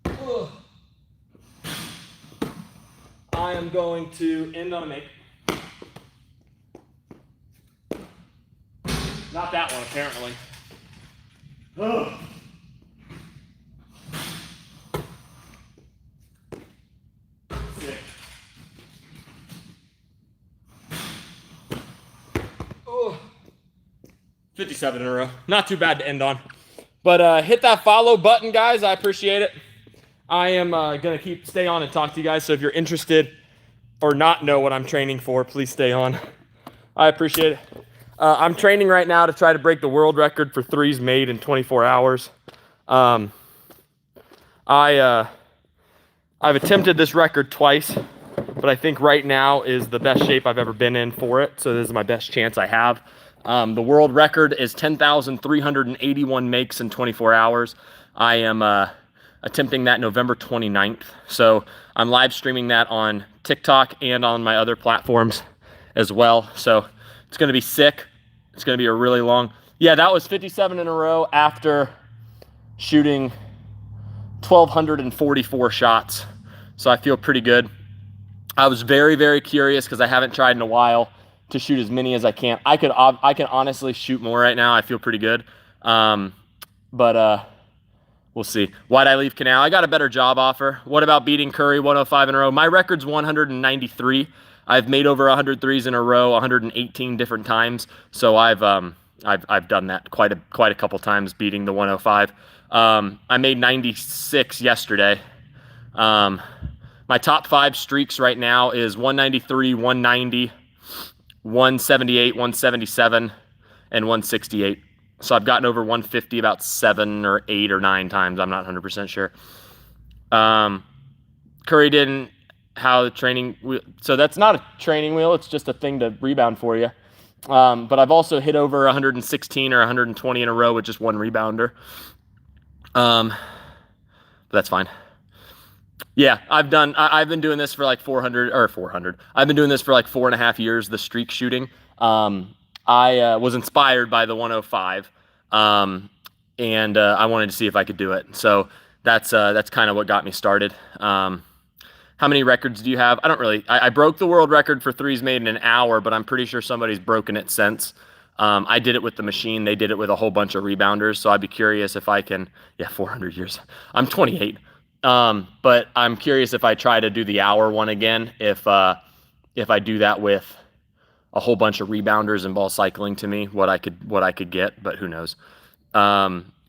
Ugh. I am going to end on a make. Not that one, apparently. Ugh. Sick. 57 in a row. Not too bad to end on. But hit that follow button, guys. I appreciate it. I am going to stay on and talk to you guys. So if you're interested or not know what I'm training for, please stay on. I appreciate it. I'm training right now to try to break the world record for threes made in 24 hours. I've attempted this record twice, but I think right now is the best shape I've ever been in for it. So this is my best chance I have. The world record is 10,381 makes in 24 hours. I am attempting that November 29th. So I'm live streaming that on TikTok and on my other platforms as well. So it's going to be sick. It's going to be a really long. Yeah, that was 57 in a row after shooting 1,244 shots. So I feel pretty good. I was very, very curious because I haven't tried in a while to shoot as many as I can. I can honestly shoot more right now. I feel pretty good. But we'll see. Why'd I leave Canal? I got a better job offer. What about beating Curry 105 in a row? My record's 193. I've made over 100 threes in a row, 118 different times. So I've done that quite a couple times, beating the 105. I made 96 yesterday. My top 5 streaks right now is 193, 190, 178, 177, and 168. So I've gotten over 150 about 7 or 8 or 9 times. I'm not 100% sure. Curry didn't. How the training wheel, so that's not a training wheel, it's just a thing to rebound for you. But I've also hit over 116 or 120 in a row with just one rebounder. But that's fine. Yeah, I've been doing this for like 400. I've been doing this for like 4.5 years, the streak shooting. I was inspired by the 105, and I wanted to see if I could do it. So that's kind of what got me started. How many records do you have? I broke the world record for threes made in an hour, but I'm pretty sure somebody's broken it since. I did it with the machine. They did it with a whole bunch of rebounders. So I'd be curious if I can, 400 years. I'm 28. But I'm curious if I try to do the hour one again, if I do that with a whole bunch of rebounders and ball cycling to me, what I could get, but who knows.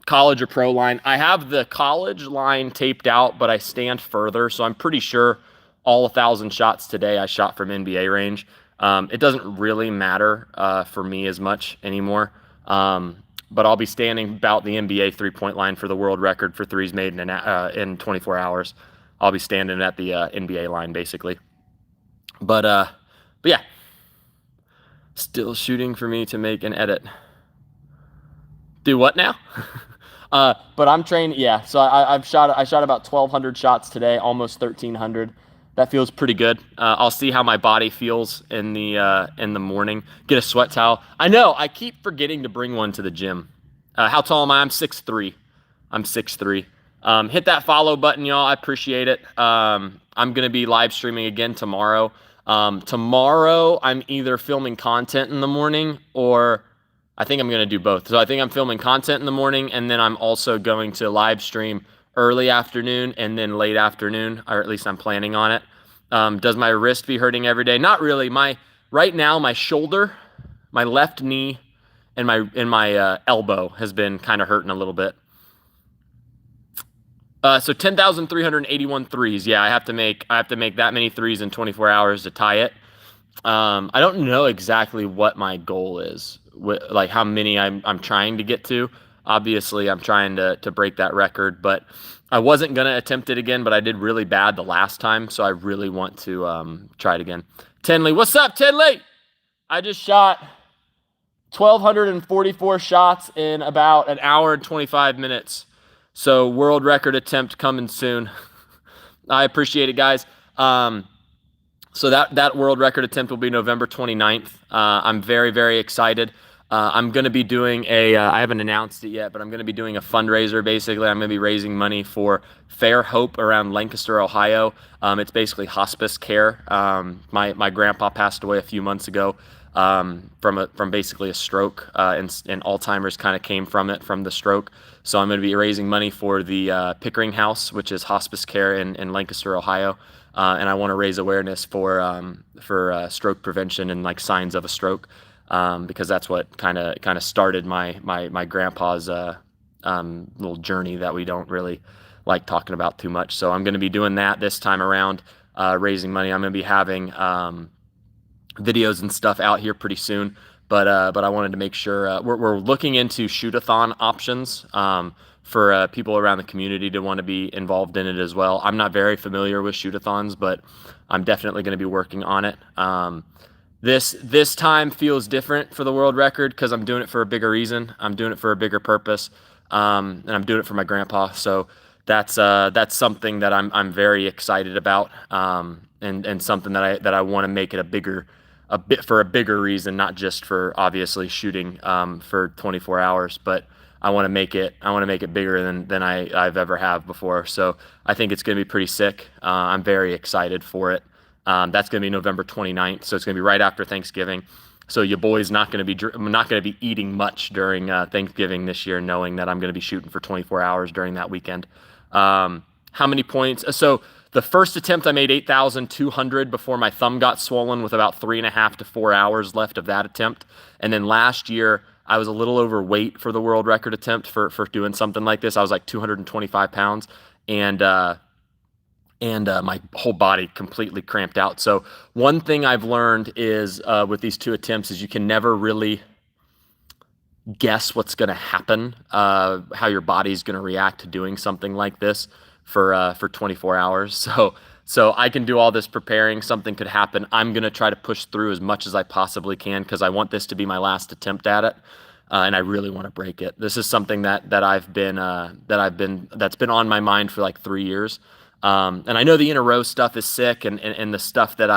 College or pro line. I have the college line taped out, but I stand further, so I'm pretty sure all 1,000 shots today I shot from NBA range. It doesn't really matter for me as much anymore, but I'll be standing about the NBA three-point line for the world record for threes made in 24 hours. I'll be standing at the NBA line, basically. But yeah, still shooting for me to make an edit. Do what now? But I'm trained. Yeah, so I shot about 1,200 shots today, almost 1,300. That feels pretty good. I'll see how my body feels in the morning. Get a sweat towel. I know I keep forgetting to bring one to the gym. How tall am I? I'm 6'3". I'm 6'3". Hit that follow button, y'all. I appreciate it. I'm gonna be live streaming again tomorrow. Tomorrow I'm either filming content in the morning or I think I'm going to do both. So I think I'm filming content in the morning, and then I'm also going to live stream early afternoon and then late afternoon, or at least I'm planning on it. Does my wrist be hurting every day? Not really. Right now, my shoulder, my left knee, and my elbow has been kind of hurting a little bit. So 10,381 threes. Yeah, I have to make that many threes in 24 hours to tie it. I don't know exactly what my goal is, like how many I'm trying to get to. Obviously, I'm trying to break that record, but I wasn't going to attempt it again, but I did really bad the last time, so I really want to try it again. Tenley, what's up, Tenley? I just shot 1,244 shots in about an hour and 25 minutes. So world record attempt coming soon. I appreciate it, guys. So that world record attempt will be November 29th. I'm very, very excited. I'm going to be doing I haven't announced it yet, but I'm going to be doing a fundraiser. Basically, I'm going to be raising money for Fair Hope around Lancaster, Ohio. It's basically hospice care. My grandpa passed away a few months ago from basically a stroke, and Alzheimer's kind of came from the stroke. So I'm going to be raising money for the Pickering House, which is hospice care in Lancaster, Ohio. And I want to raise awareness for stroke prevention and like signs of a stroke. because that's what kind of started my grandpa's little journey that we don't really like talking about too much. So I'm going to be doing that this time around, raising money. I'm going to be having videos and stuff out here pretty soon. But I wanted to make sure we're looking into shoot-a-thon options for people around the community to want to be involved in it as well. I'm not very familiar with shoot-a-thons, but I'm definitely going to be working on it. This time feels different for the world record because I'm doing it for a bigger reason. I'm doing it for a bigger purpose, and I'm doing it for my grandpa. So that's something that I'm very excited about, and something that I want to make it a bigger reason, not just for obviously shooting for 24 hours, but I want to make it bigger than I've ever have before. So I think it's going to be pretty sick. I'm very excited for it. That's going to be November 29th, so it's going to be right after Thanksgiving. So your boy's not going to be eating much during Thanksgiving this year, knowing that I'm going to be shooting for 24 hours during that weekend. How many points? So the first attempt I made 8,200 before my thumb got swollen, with about 3.5 to 4 hours left of that attempt. And then last year I was a little overweight for the world record attempt for doing something like this. I was like 225 pounds, and my whole body completely cramped out. So one thing I've learned is with these two attempts is you can never really guess what's going to happen, how your body's going to react to doing something like this for 24 hours. So I can do all this preparing. Something could happen. I'm going to try to push through as much as I possibly can because I want this to be my last attempt at it. And I really want to break it. This is something that's been on my mind for like 3 years. And I know the in a row stuff is sick, and the stuff that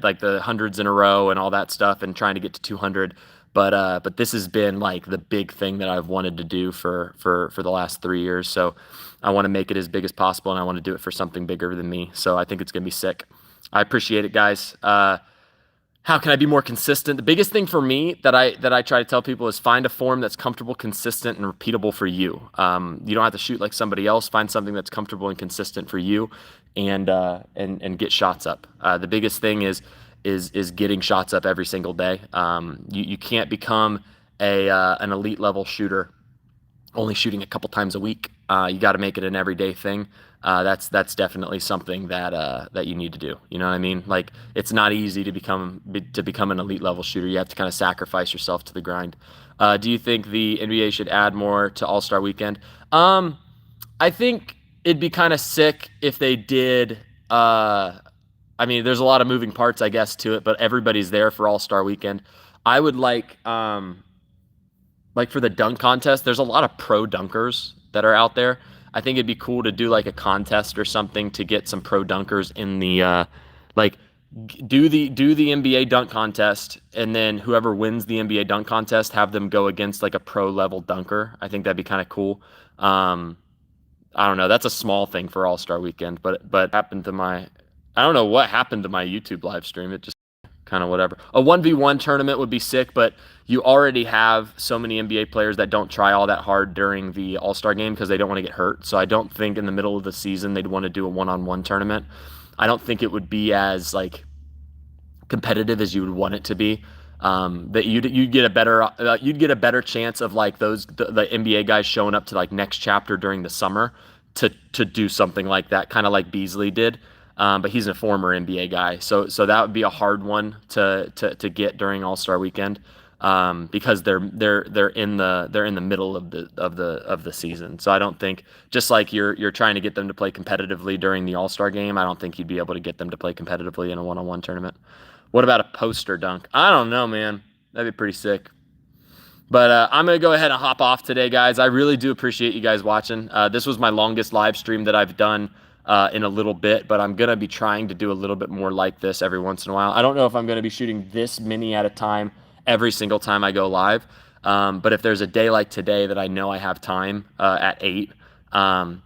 like the hundreds in a row and all that stuff, and trying to get to 200. But this has been like the big thing that I've wanted to do for the last 3 years. So I want to make it as big as possible, and I want to do it for something bigger than me. So I think it's going to be sick. I appreciate it, guys. How can I be more consistent? The biggest thing for me that I try to tell people is find a form that's comfortable, consistent, and repeatable for you. You don't have to shoot like somebody else. Find something that's comfortable and consistent for you, and get shots up. The biggest thing is getting shots up every single day. You can't become an elite level shooter only shooting a couple times a week. You got to make it an everyday thing. That's definitely something that you need to do. You know what I mean? Like, it's not easy to become an elite level shooter. You have to kind of sacrifice yourself to the grind. Do you think the NBA should add more to All-Star Weekend? I think it'd be kind of sick if they did. I mean, there's a lot of moving parts, I guess, to it, but everybody's there for All-Star Weekend. I would like for the dunk contest, there's a lot of pro dunkers that are out there. I think it'd be cool to do like a contest or something to get some pro dunkers in the do the NBA dunk contest, and then whoever wins the NBA dunk contest, have them go against like a pro level dunker. I think that'd be kind of cool. I don't know. That's a small thing for All-Star Weekend, but I don't know what happened to my YouTube live stream. It just kind of whatever. A 1v1 tournament would be sick, but you already have so many NBA players that don't try all that hard during the All-Star game because they don't want to get hurt. So I don't think in the middle of the season they'd want to do a one-on-one tournament. I don't think it would be as like competitive as you would want it to be. That you'd get a better chance of like the NBA guys showing up to like next chapter during the summer to do something like that, kind of like Beasley did. But he's a former NBA guy, so that would be a hard one to get during All-Star Weekend, because they're in the middle of the season. So I don't think, just like you're trying to get them to play competitively during the All-Star game, I don't think you'd be able to get them to play competitively in a one-on-one tournament. What about a poster dunk? I don't know, man. That'd be pretty sick. But I'm going to go ahead and hop off today, guys. I really do appreciate you guys watching. This was my longest live stream that I've done in a little bit, but I'm going to be trying to do a little bit more like this every once in a while. I don't know if I'm going to be shooting this many at a time every single time I go live, but if there's a day like today that I know I have time at 8, I'll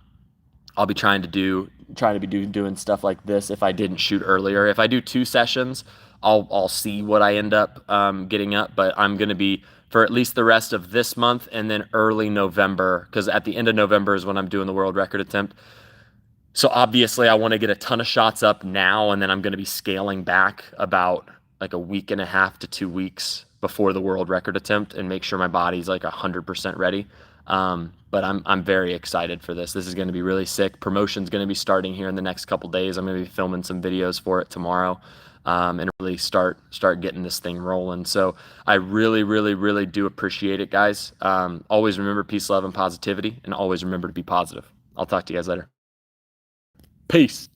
be trying to be doing stuff like this if I didn't shoot earlier. If I do 2 sessions, I'll see what I end up getting up, but I'm going to be for at least the rest of this month and then early November, because at the end of November is when I'm doing the world record attempt. So obviously I want to get a ton of shots up now, and then I'm going to be scaling back about like a week and a half to 2 weeks before the world record attempt and make sure my body's like 100% ready. But I'm very excited for this. This is going to be really sick. Promotion's going to be starting here in the next couple days. I'm going to be filming some videos for it tomorrow, and really start getting this thing rolling. So I really do appreciate it, guys. Always remember peace, love, and positivity, and always remember to be positive. I'll talk to you guys later. Peace.